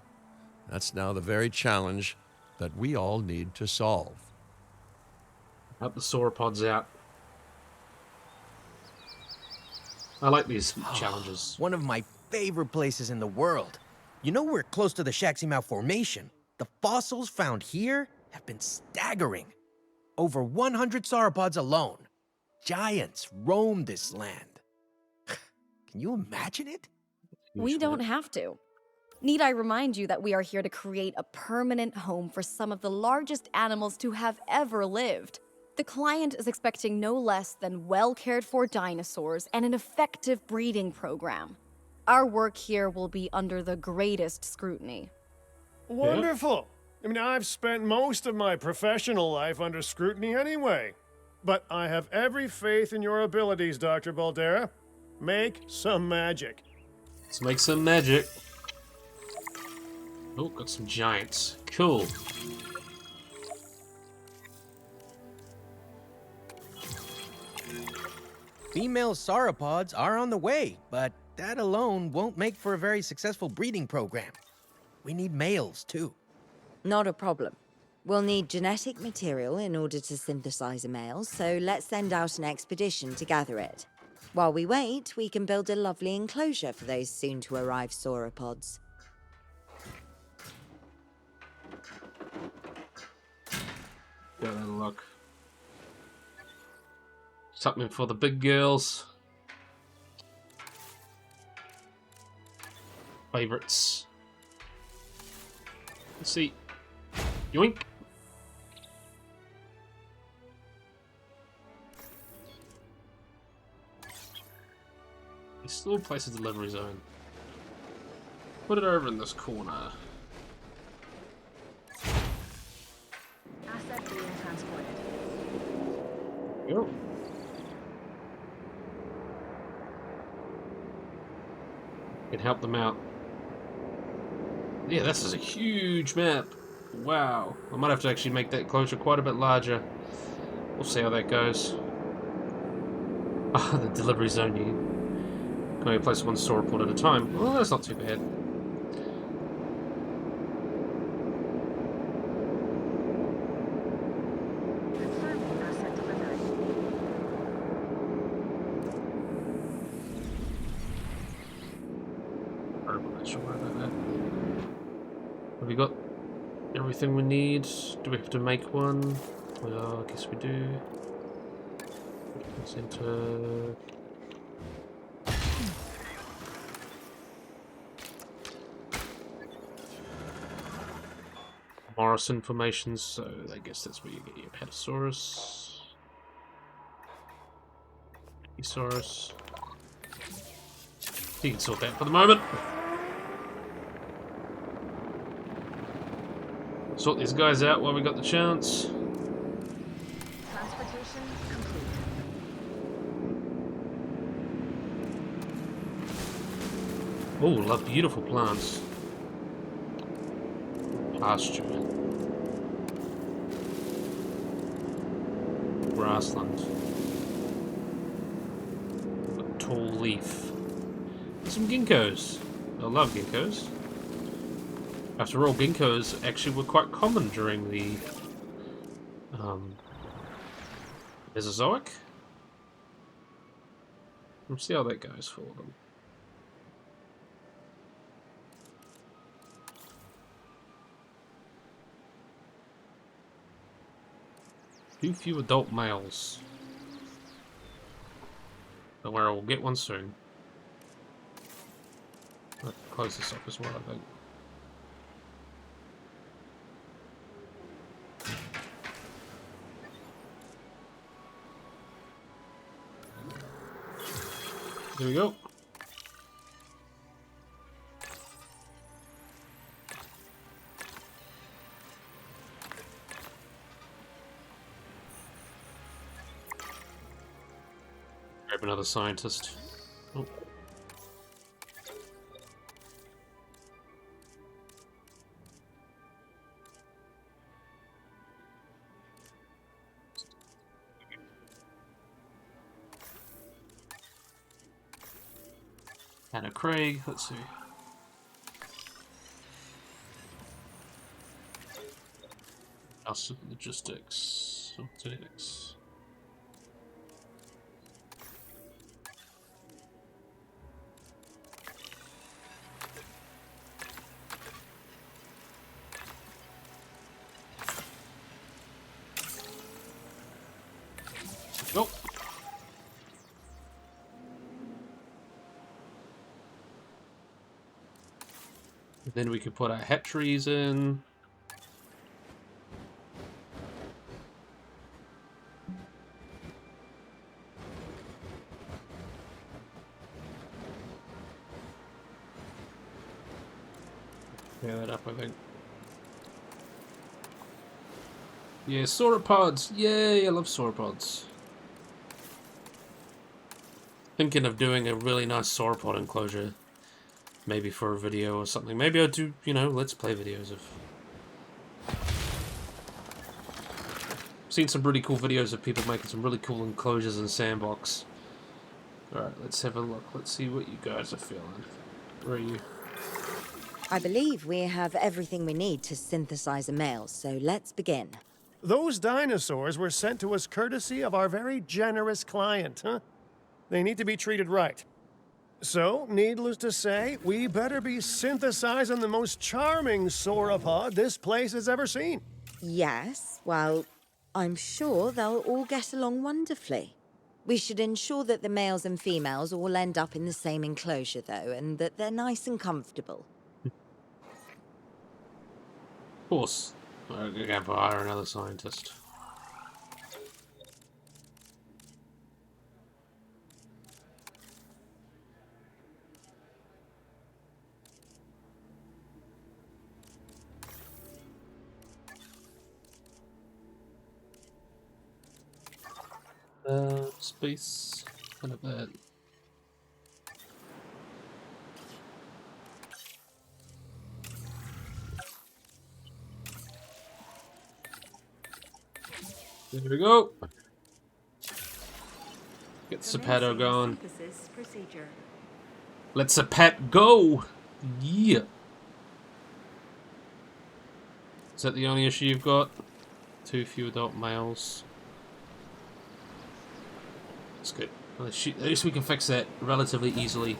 that's now the very challenge that we all need to solve. Help the sauropods out. I like these challenges. One of my favorite places in the world. You know we're close to the Shaximau Formation. The fossils found here have been staggering. Over 100 sauropods alone. Giants roam this land. Can you imagine it? We don't have to. Need I remind you that we are here to create a permanent home for some of the largest animals to have ever lived? The client is expecting no less than well-cared-for dinosaurs and an effective breeding program. Our work here will be under the greatest scrutiny. Wonderful. I mean, I've spent most of my professional life under scrutiny anyway. But I have every faith in your abilities, Dr. Baldera. Make some magic. Let's make some magic. Oh, got some giants. Cool. Female sauropods are on the way, but that alone won't make for a very successful breeding program. We need males, too. Not a problem. We'll need genetic material in order to synthesize a male, so let's send out an expedition to gather it. While we wait, we can build a lovely enclosure for those soon-to-arrive sauropods. Got that look. Something for the big girls. Favorites. Let's see. Yoink. Still place a delivery zone. Put it over in this corner. Asset being transported. Yep. Can help them out. Yeah, this is a huge map. Wow. I might have to actually make that enclosure quite a bit larger. We'll see how that goes. Ah, the delivery zone, you can only place one sauropod at a time. Well, that's not too bad. Confirming asset delivery. I'm not sure about that. Have we got everything we need? Do we have to make one? Well, I guess we do. Center. Morrison formations, so I guess that's where you get your pterosaurs. Pterosaurs. You can sort that for the moment. Sort these guys out while we got the chance. Transportation complete. Oh, love beautiful plants. Pasture. Grassland. A tall leaf. Some ginkgos. I love ginkgos. After all, ginkgos actually were quite common during the Mesozoic. We'll see how that goes for them. Too few adult males. Don't worry, we'll get one soon. I'll close this up as well, I think. There we go. Grab another scientist. Oh. Anna Craig, let's see. House of Logistics. Optics. Go. Then we could put our hatcheries in. Clear that up, I think. Yeah, sauropods. Yay, I love sauropods. Thinking of doing a really nice sauropod enclosure. Maybe for a video or something. Maybe I'll do, you know, let's play videos of... Seen some really cool videos of people making some really cool enclosures in Sandbox. Alright, let's have a look. Let's see what you guys are feeling. Where are you? I believe we have everything we need to synthesize a male, so let's begin. Those dinosaurs were sent to us courtesy of our very generous client, huh? They need to be treated right. So, needless to say, we better be synthesizing the most charming sauropod this place has ever seen. Yes, well, I'm sure they'll all get along wonderfully. We should ensure that the males and females all end up in the same enclosure, though, and that they're nice and comfortable. Of course. I'm gonna hire another scientist. Space. Kind of bad. There we go. Get Sapato going. Synthesis procedure. Let Sapat go! Yeah. Is that the only issue you've got? Too few adult males. That's good. At least we can fix that relatively easily.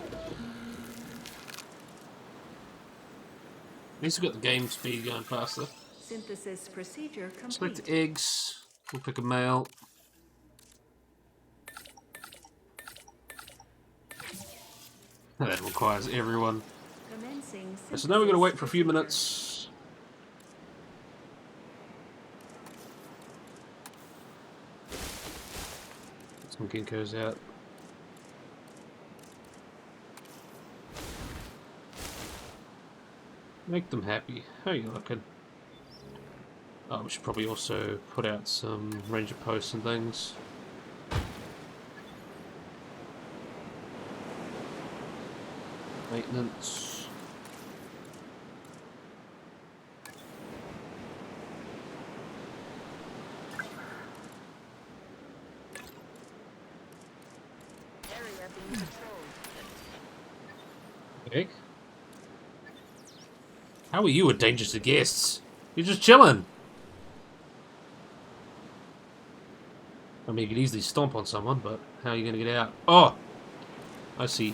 At least we've got the game speed going faster. Synthesis procedure complete. Select eggs. We'll pick a male. That requires everyone. Commencing So now we're going to wait for a few procedure. minutes. Some ginkgos out. Make them happy. How are you looking? Oh, we should probably also put out some ranger posts and things. Maintenance. Area being patrolled. Okay. How are you a danger to guests? You're just chilling. I mean, you could easily stomp on someone, but how are you going to get out? Oh! I see.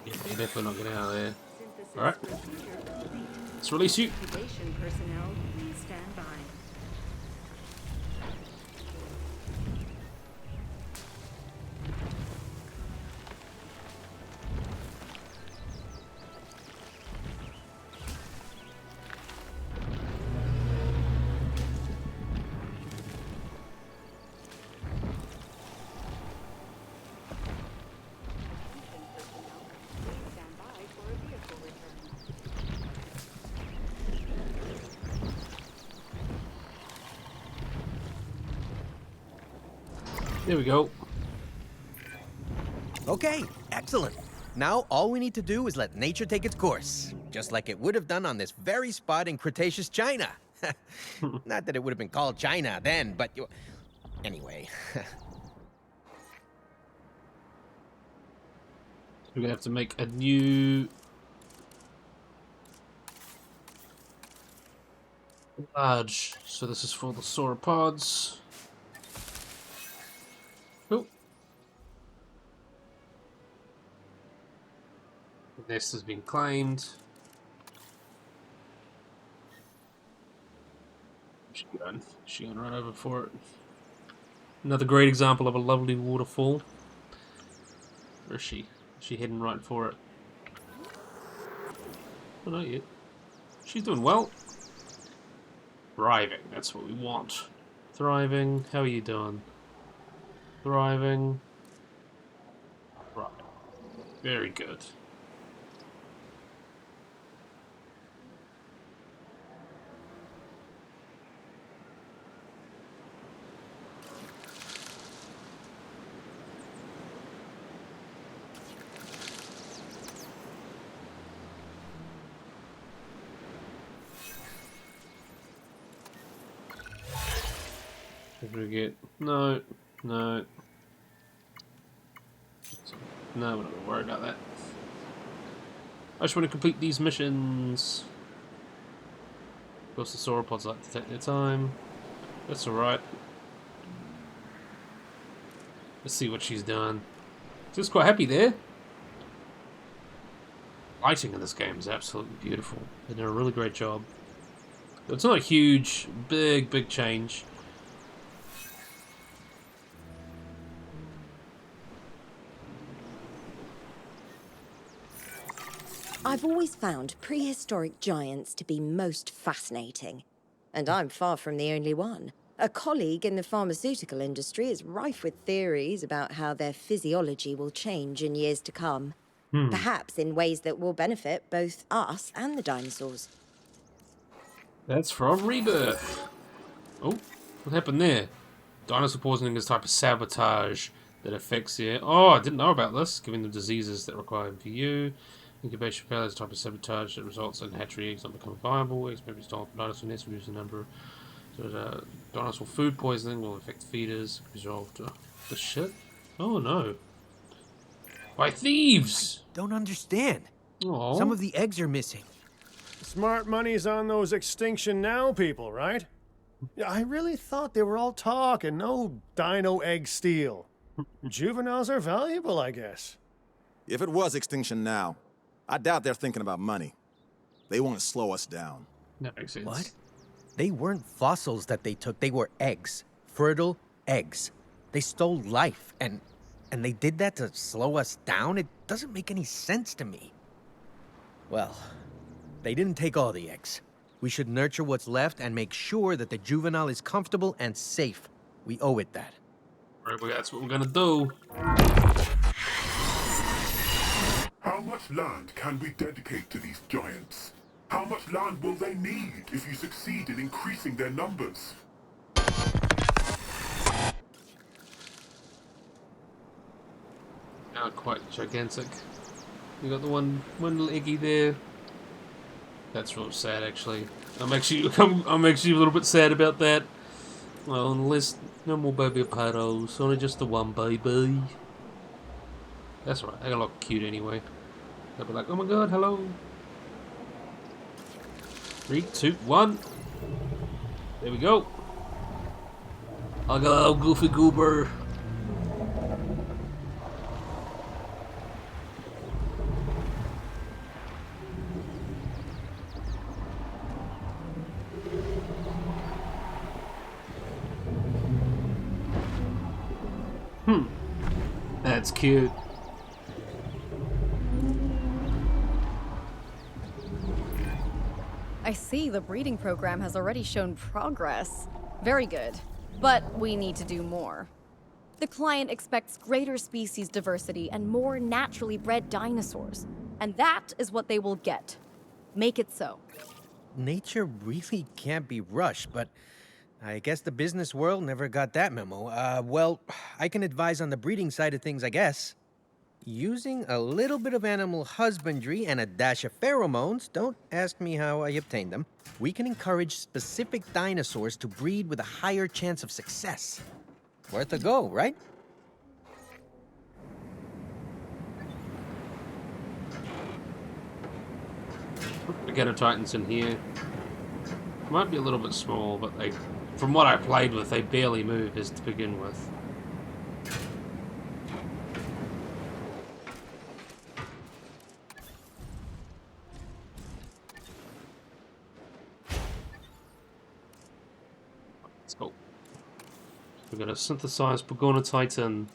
Yeah, you're definitely not getting out of there. Synthesis Alright. procedure complete. Let's release you. Incubation personnel, please stand by. Please stand by for a vehicle return. There we go. Okay, excellent. Now all we need to do is let nature take its course, just like it would have done on this very spot in Cretaceous China. Not that it would have been called China then, but anyway. We're gonna have to make a new large. So this is for the sauropods. Oh. The nest has been claimed. She's going right over for it. Another great example of a lovely waterfall. Where is she? Is she heading right for it? Oh, not yet. She's doing well. Thriving, that's what we want. Thriving, how are you doing? Thriving. Right. Very good. What do we get? No. No. No, we're not gonna worry about that. I just want to complete these missions. Of course, the sauropods like to take their time. That's alright. Let's see what she's done. She's quite happy there. Lighting in this game is absolutely beautiful. They did a really great job. It's not a huge, big change. I've always found prehistoric giants to be most fascinating, and I'm far from the only one. A colleague in the pharmaceutical industry is rife with theories about how their physiology will change in years to come. Perhaps in ways that will benefit both us and the dinosaurs. That's from Rebirth. Oh, what happened there? Dinosaur poisoning is a type of sabotage that affects the air. Oh, I didn't know about this. Giving them diseases that require VU. Incubation failure is a type of sabotage that results in hatchery eggs not becoming viable. Eggs may be stolen from dinosaur nests, reducing the number. So, dinosaur food poisoning will affect feeders. Resolved. The shit? Oh no. By thieves! Don't understand. Oh. Some of the eggs are missing. Smart money's on those Extinction Now people, right? Yeah, I really thought they were all talk and no dino egg steal. Juveniles are valuable, I guess. If it was Extinction Now, I doubt they're thinking about money. They want to slow us down. That makes sense. What? They weren't fossils that they took. They were eggs. Fertile eggs. They stole life, and they did that to slow us down? It doesn't make any sense to me. Well, they didn't take all the eggs. We should nurture what's left and make sure that the juvenile is comfortable and safe. We owe it that. Right, well, that's what we're gonna do. How much land can we dedicate to these giants? How much land will they need if you succeed in increasing their numbers? Not quite gigantic. You got the one little eggy there. That's real sad, actually. I'm actually a little bit sad about that. Well, unless no more baby paddles, only just the one baby. That's right. They look cute anyway. They'll be like, oh my god, hello. 3, 2, 1. There we go. I'll go, Goofy Goober. That's cute. I see the breeding program has already shown progress. Very good. But we need to do more. The client expects greater species diversity and more naturally bred dinosaurs. And that is what they will get. Make it so. Nature really can't be rushed, but I guess the business world never got that memo. Well, I can advise on the breeding side of things, I guess. Using a little bit of animal husbandry and a dash of pheromones, don't ask me how I obtained them, we can encourage specific dinosaurs to breed with a higher chance of success. Worth a go, right? Beginner Titans in here. Might be a little bit small, but they, from what I played with, they barely move as to begin with. Let's go. We're gonna synthesize Pagona Titan.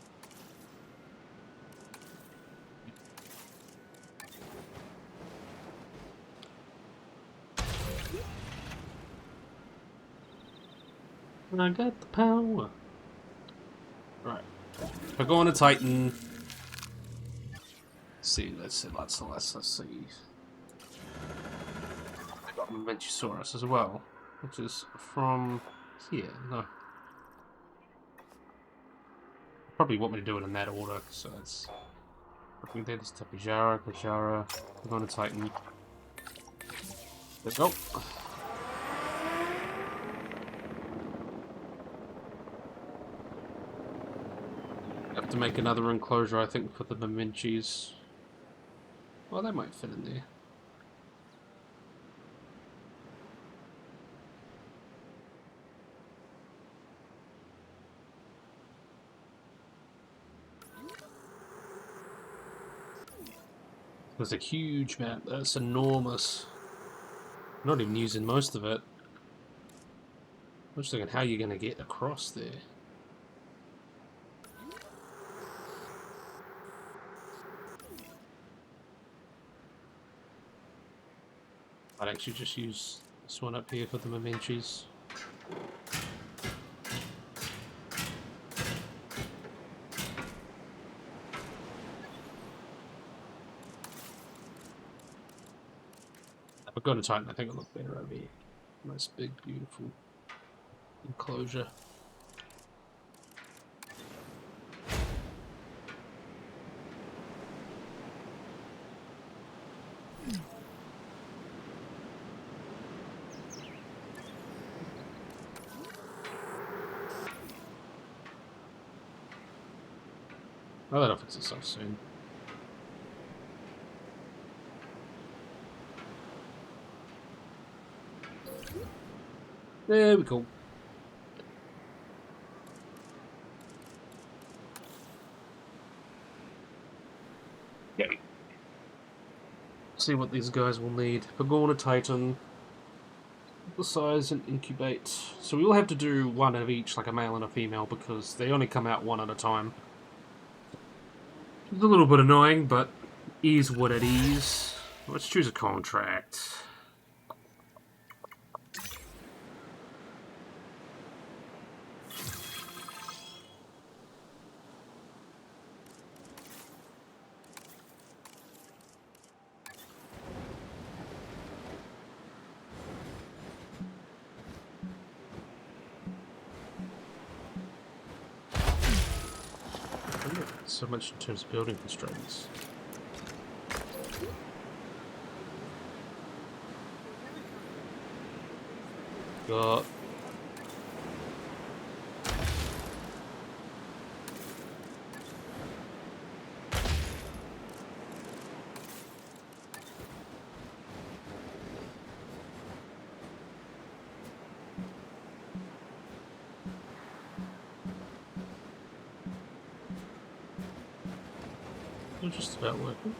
I got the power. Right. Pagona Titan. Let's see, let's see. I got Ventusaurus as well, which is from here. No. Probably want me to do it in that order, so it's. I think there's Tapijara, Pagona Titan. There we go. Have to make another enclosure, I think, for the Memenchis. Well, they might fit in there. There's a huge map. That's enormous. I'm not even using most of it. I'm just thinking how you're going to get across there. I'd actually just use this one up here for the Memenchis. But going to Titan, I think it'll look better over here. Nice big, beautiful enclosure. Oh, that'll fix itself soon. There we go. Okay. See what these guys will need. Pagorna Titan. The size and incubate. So we will have to do one of each, like a male and a female, because they only come out one at a time. It's a little bit annoying, but is what it is. Let's choose a contract. So much in terms of building constraints. Got They're just about working.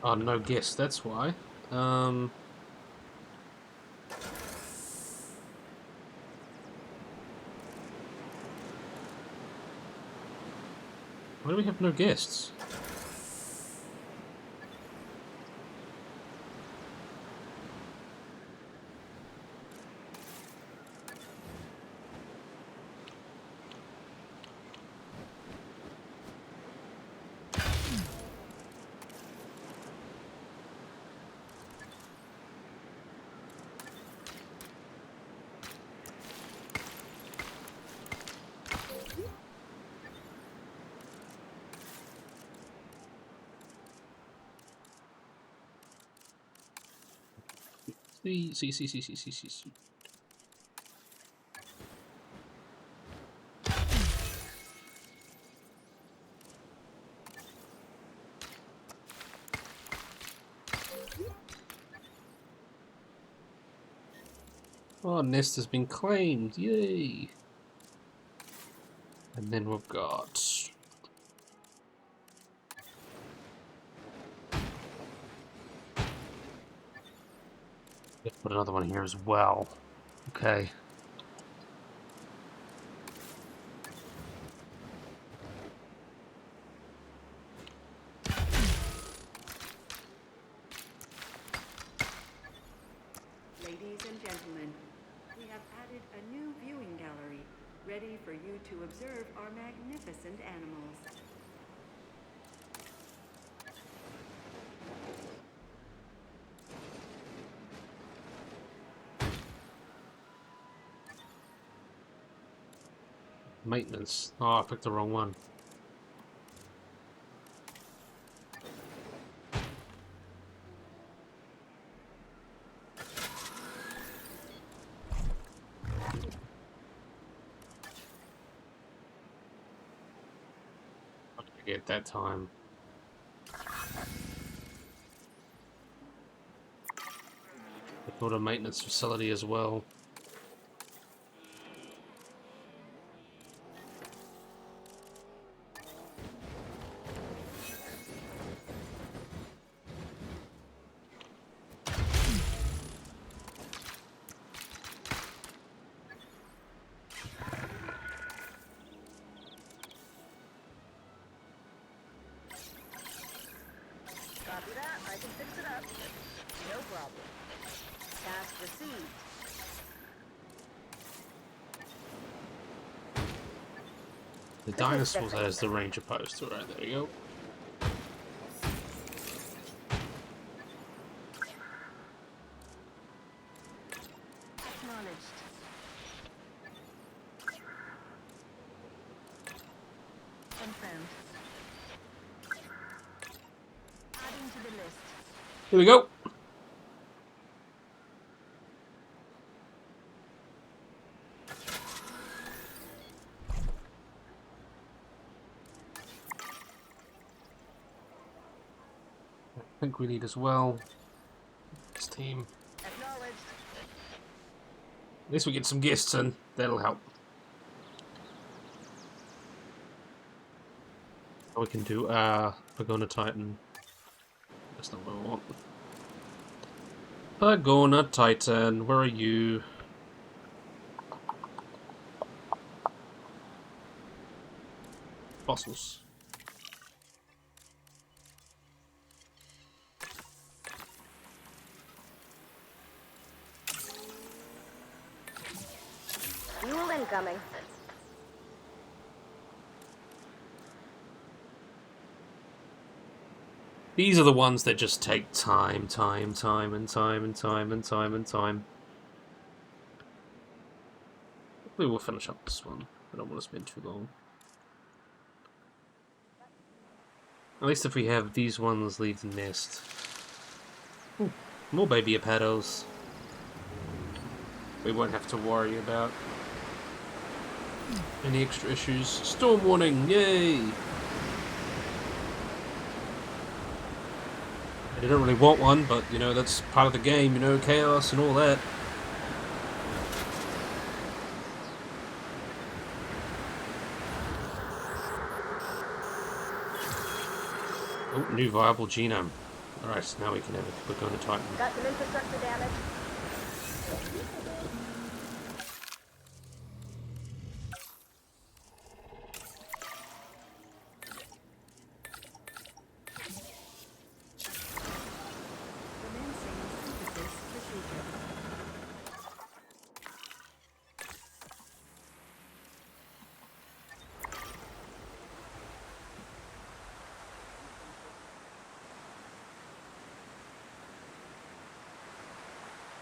Oh, no guess, that's why. Why do we have no guests? See. Oh, nest has been claimed, yay! And then we've got... Let's put another one here as well. Okay. Ladies and gentlemen, we have added a new viewing gallery, ready for you to observe our magnificent animals. Maintenance. Oh, I picked the wrong one. I forget that time. I thought a maintenance facility as well. Copy that. I can fix it up. No problem. Task received. The dinosaurs as the ranger post. Alright, there we go. Acknowledged. Confirmed. Adding to the list. Here we go. I think we need as well. This team. Acknowledged. At least we get some guests in. That'll help. We can do Pagona Titan. That's not what I want. Pagona Titan, where are you? Fossils. Fuel incoming. These are the ones that just take time. Hopefully we'll finish up this one. I don't want to spend too long. At least if we have these ones leave the nest. Ooh, more baby apados. We won't have to worry about any extra issues. Storm warning, yay! I didn't really want one, but you know, that's part of the game, you know, chaos and all that. Oh, new viable genome. Alright, so now we can have a quick on a Titan. Got some infrastructure damage.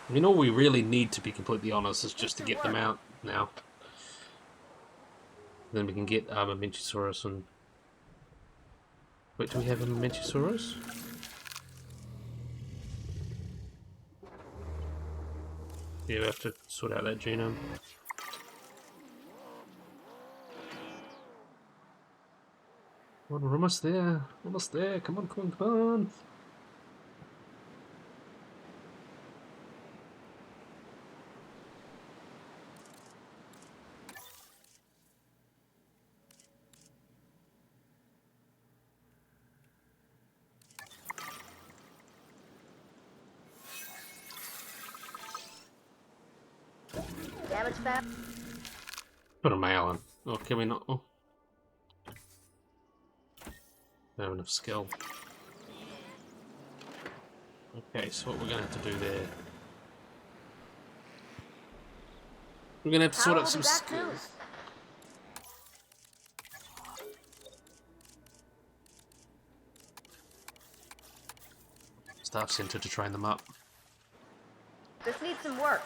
I mean, all we really need, to be completely honest, is just to get them out now. Then we can get a Mamenchisaurus and... Wait, do we have a Mamenchisaurus? Yeah, we have to sort out that genome. Well, we're almost there. Almost there. Come on, come on, come on. Damage fast. Put a mail on. Oh, can we not? Oh. Don't have enough skill. Okay, so what we're gonna have to do there. We're gonna have to sort out some skills. Staff center to train them up. This needs some work.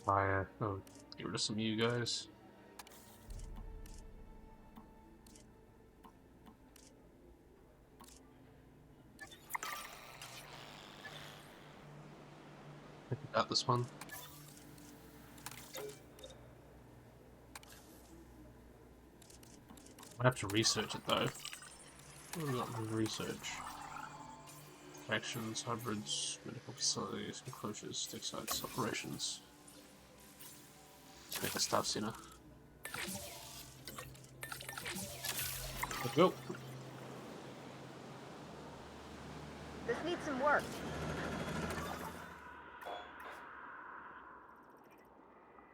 Fire. Oh, get rid of some of you guys. Think about this one. I have to research it though. What have we got in research? Factions, hybrids, medical facilities, enclosures, stick sites, operations. Let's make a staff center. Let's go. This needs some work.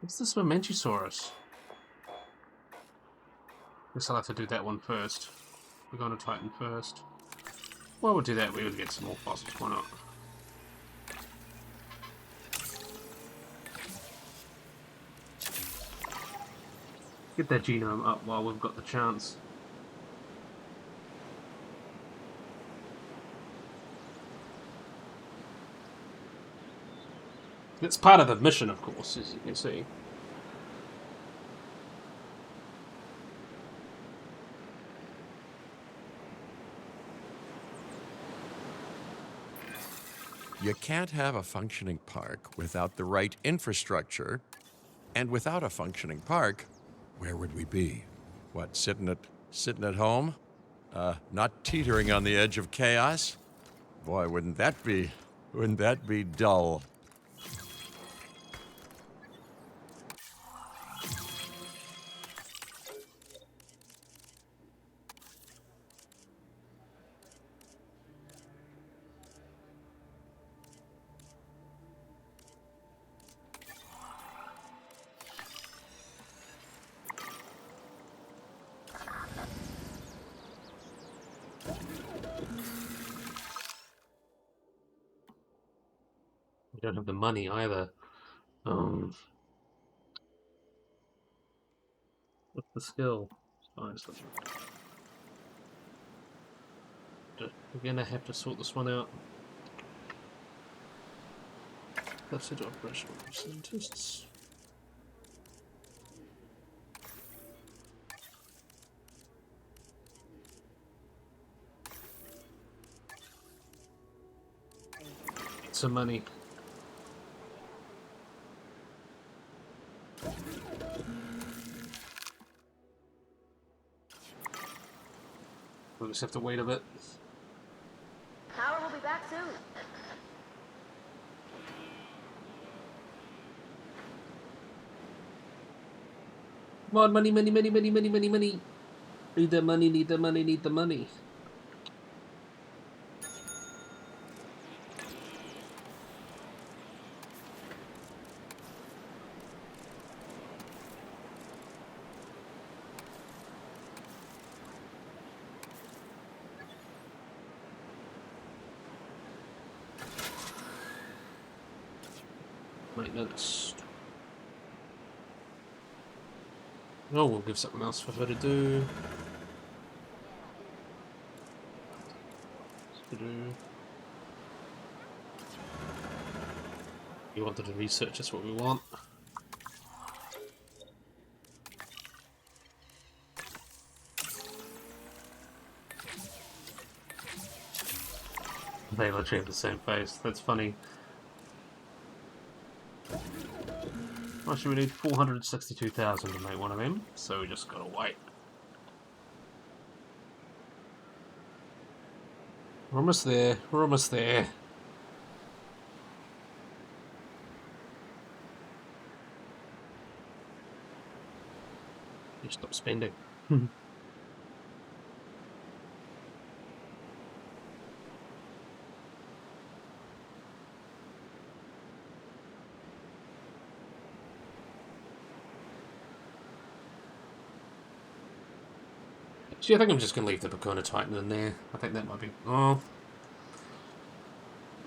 What's this Mamenchisaurus? Guess I'll have to do that one first. We're going to Titan first. Well, we'll do that. We would get some more fossils. Why not? Get that genome up while we've got the chance. It's part of the mission, of course, as you can see. You can't have a functioning park without the right infrastructure. And without a functioning park, where would we be? What, sitting at home? Not teetering on the edge of chaos? Boy, wouldn't that be dull? We don't have the money either. What's the skill? Nice. We're gonna have to sort this one out. Let's do operational scientists. Get some money. We'll just have to wait a bit. Power will be back soon. Come on, money, money, money, money, money, money, money. Need the money, need the money, need the money. Maintenance. Oh, we'll give something else for her to do. You wanted to research, that's what we want. They literally have the same face, that's funny. Actually, we need 462,000 to make one of them, so we just gotta wait. We're almost there, we're almost there. You stop spending. Actually, I think I'm just going to leave the Pecona Titan in there. I think that might be... Oh.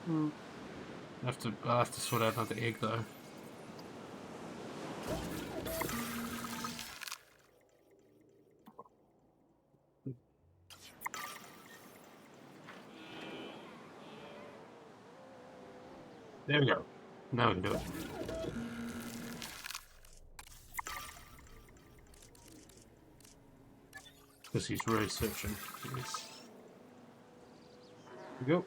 I'll have to sort out another egg, though. There we go. Now we can do it. Because he's researching. Yes. Here we go.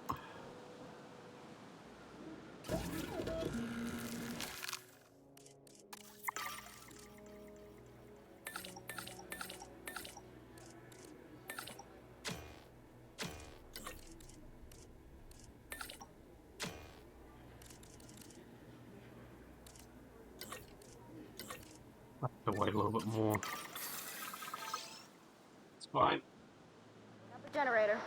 I have to wait a little bit more. It's fine. Got the generator.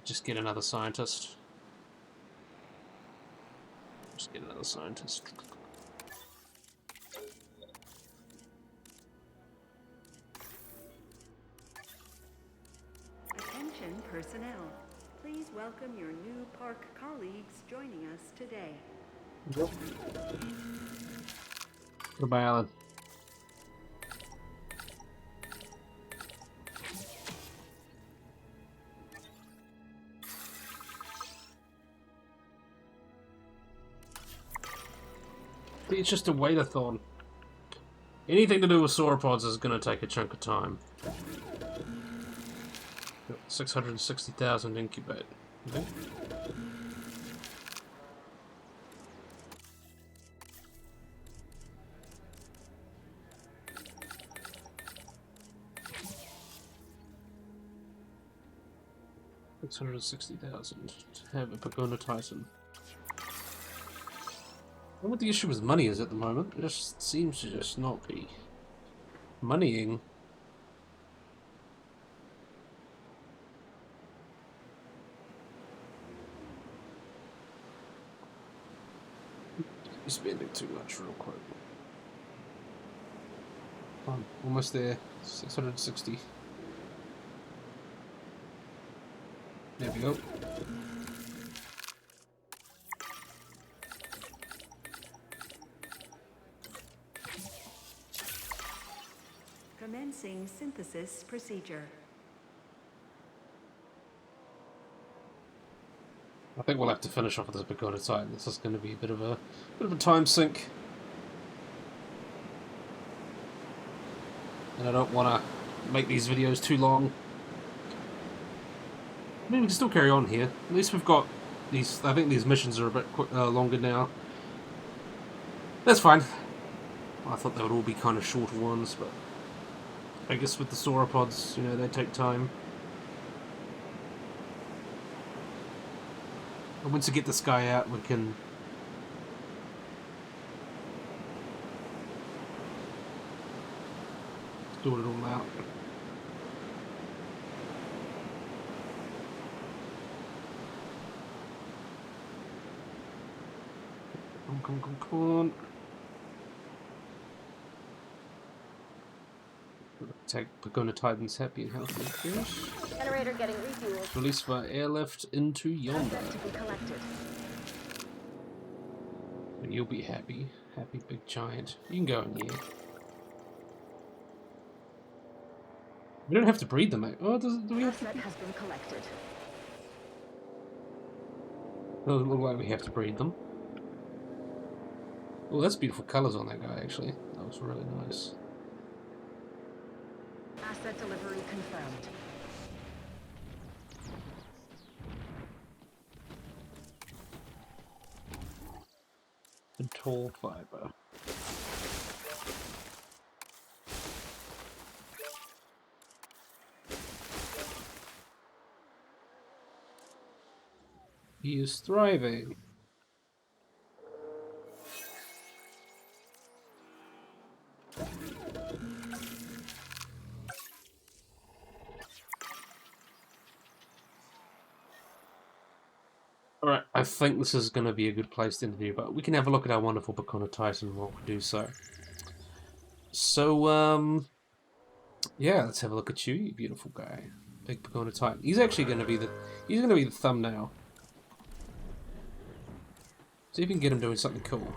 Just get another scientist. Just get another scientist. personnel. Please welcome your new park colleagues joining us today. Goodbye, Alan. It's just a wait-a-thon. Anything to do with sauropods is going to take a chunk of time. 660,000 incubate. Okay. $660,000 to have a Pagona Titan. I wonder what the issue with money is at the moment. It just seems to just not be moneying. You're spending too much real quick. Almost there. 660. There we go. Commencing synthesis procedure. I think we'll have to finish off with this Pagona Titan. This is going to be a bit of a time sink. And I don't want to make these videos too long. I mean, we can still carry on here. At least we've got these. I think these missions are a bit longer now. That's fine. I thought they would all be kind of shorter ones, but I guess with the sauropods, you know, they take time. And once we get this guy out, we can do it all out. Come on. Take Pagona Titans happy and healthy first. Generator getting refueled. Release via airlift into yonder. Asset to be collected. And you'll be happy. Happy big giant. You can go in here. We don't have to breed them, mate. Oh, do we have to? Asset has been collected. Doesn't look like we have to breed them. Oh, that's beautiful colours on that guy, actually. That was really nice. Asset delivery confirmed. And tall fibre. He is thriving. Alright, I think this is going to be a good place to interview, but we can have a look at our wonderful Pagona Titan while we do so. So, yeah, let's have a look at you, you beautiful guy. Big Pagona Titan. He's actually going to be the thumbnail. See if we can get him doing something cool.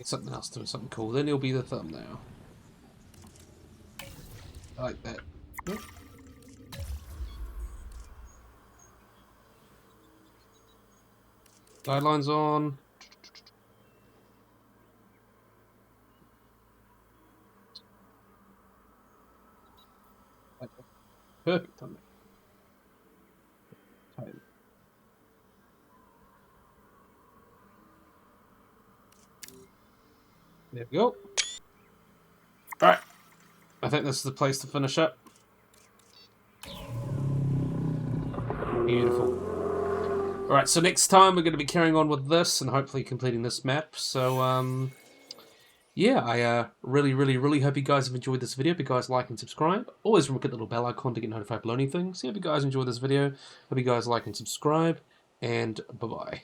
Something else doing something cool, then he'll be the thumbnail. I like that. Yep. Guidelines on. Perfect thumbnail. Tight. There we go. Alright. I think this is the place to finish up. Beautiful. Alright, so next time we're going to be carrying on with this and hopefully completing this map. So, yeah, I really hope you guys have enjoyed this video. If you guys like and subscribe, always remember to hit the little bell icon to get notified of learning things. Yeah, if you guys enjoyed this video, hope you guys like and subscribe, and bye-bye.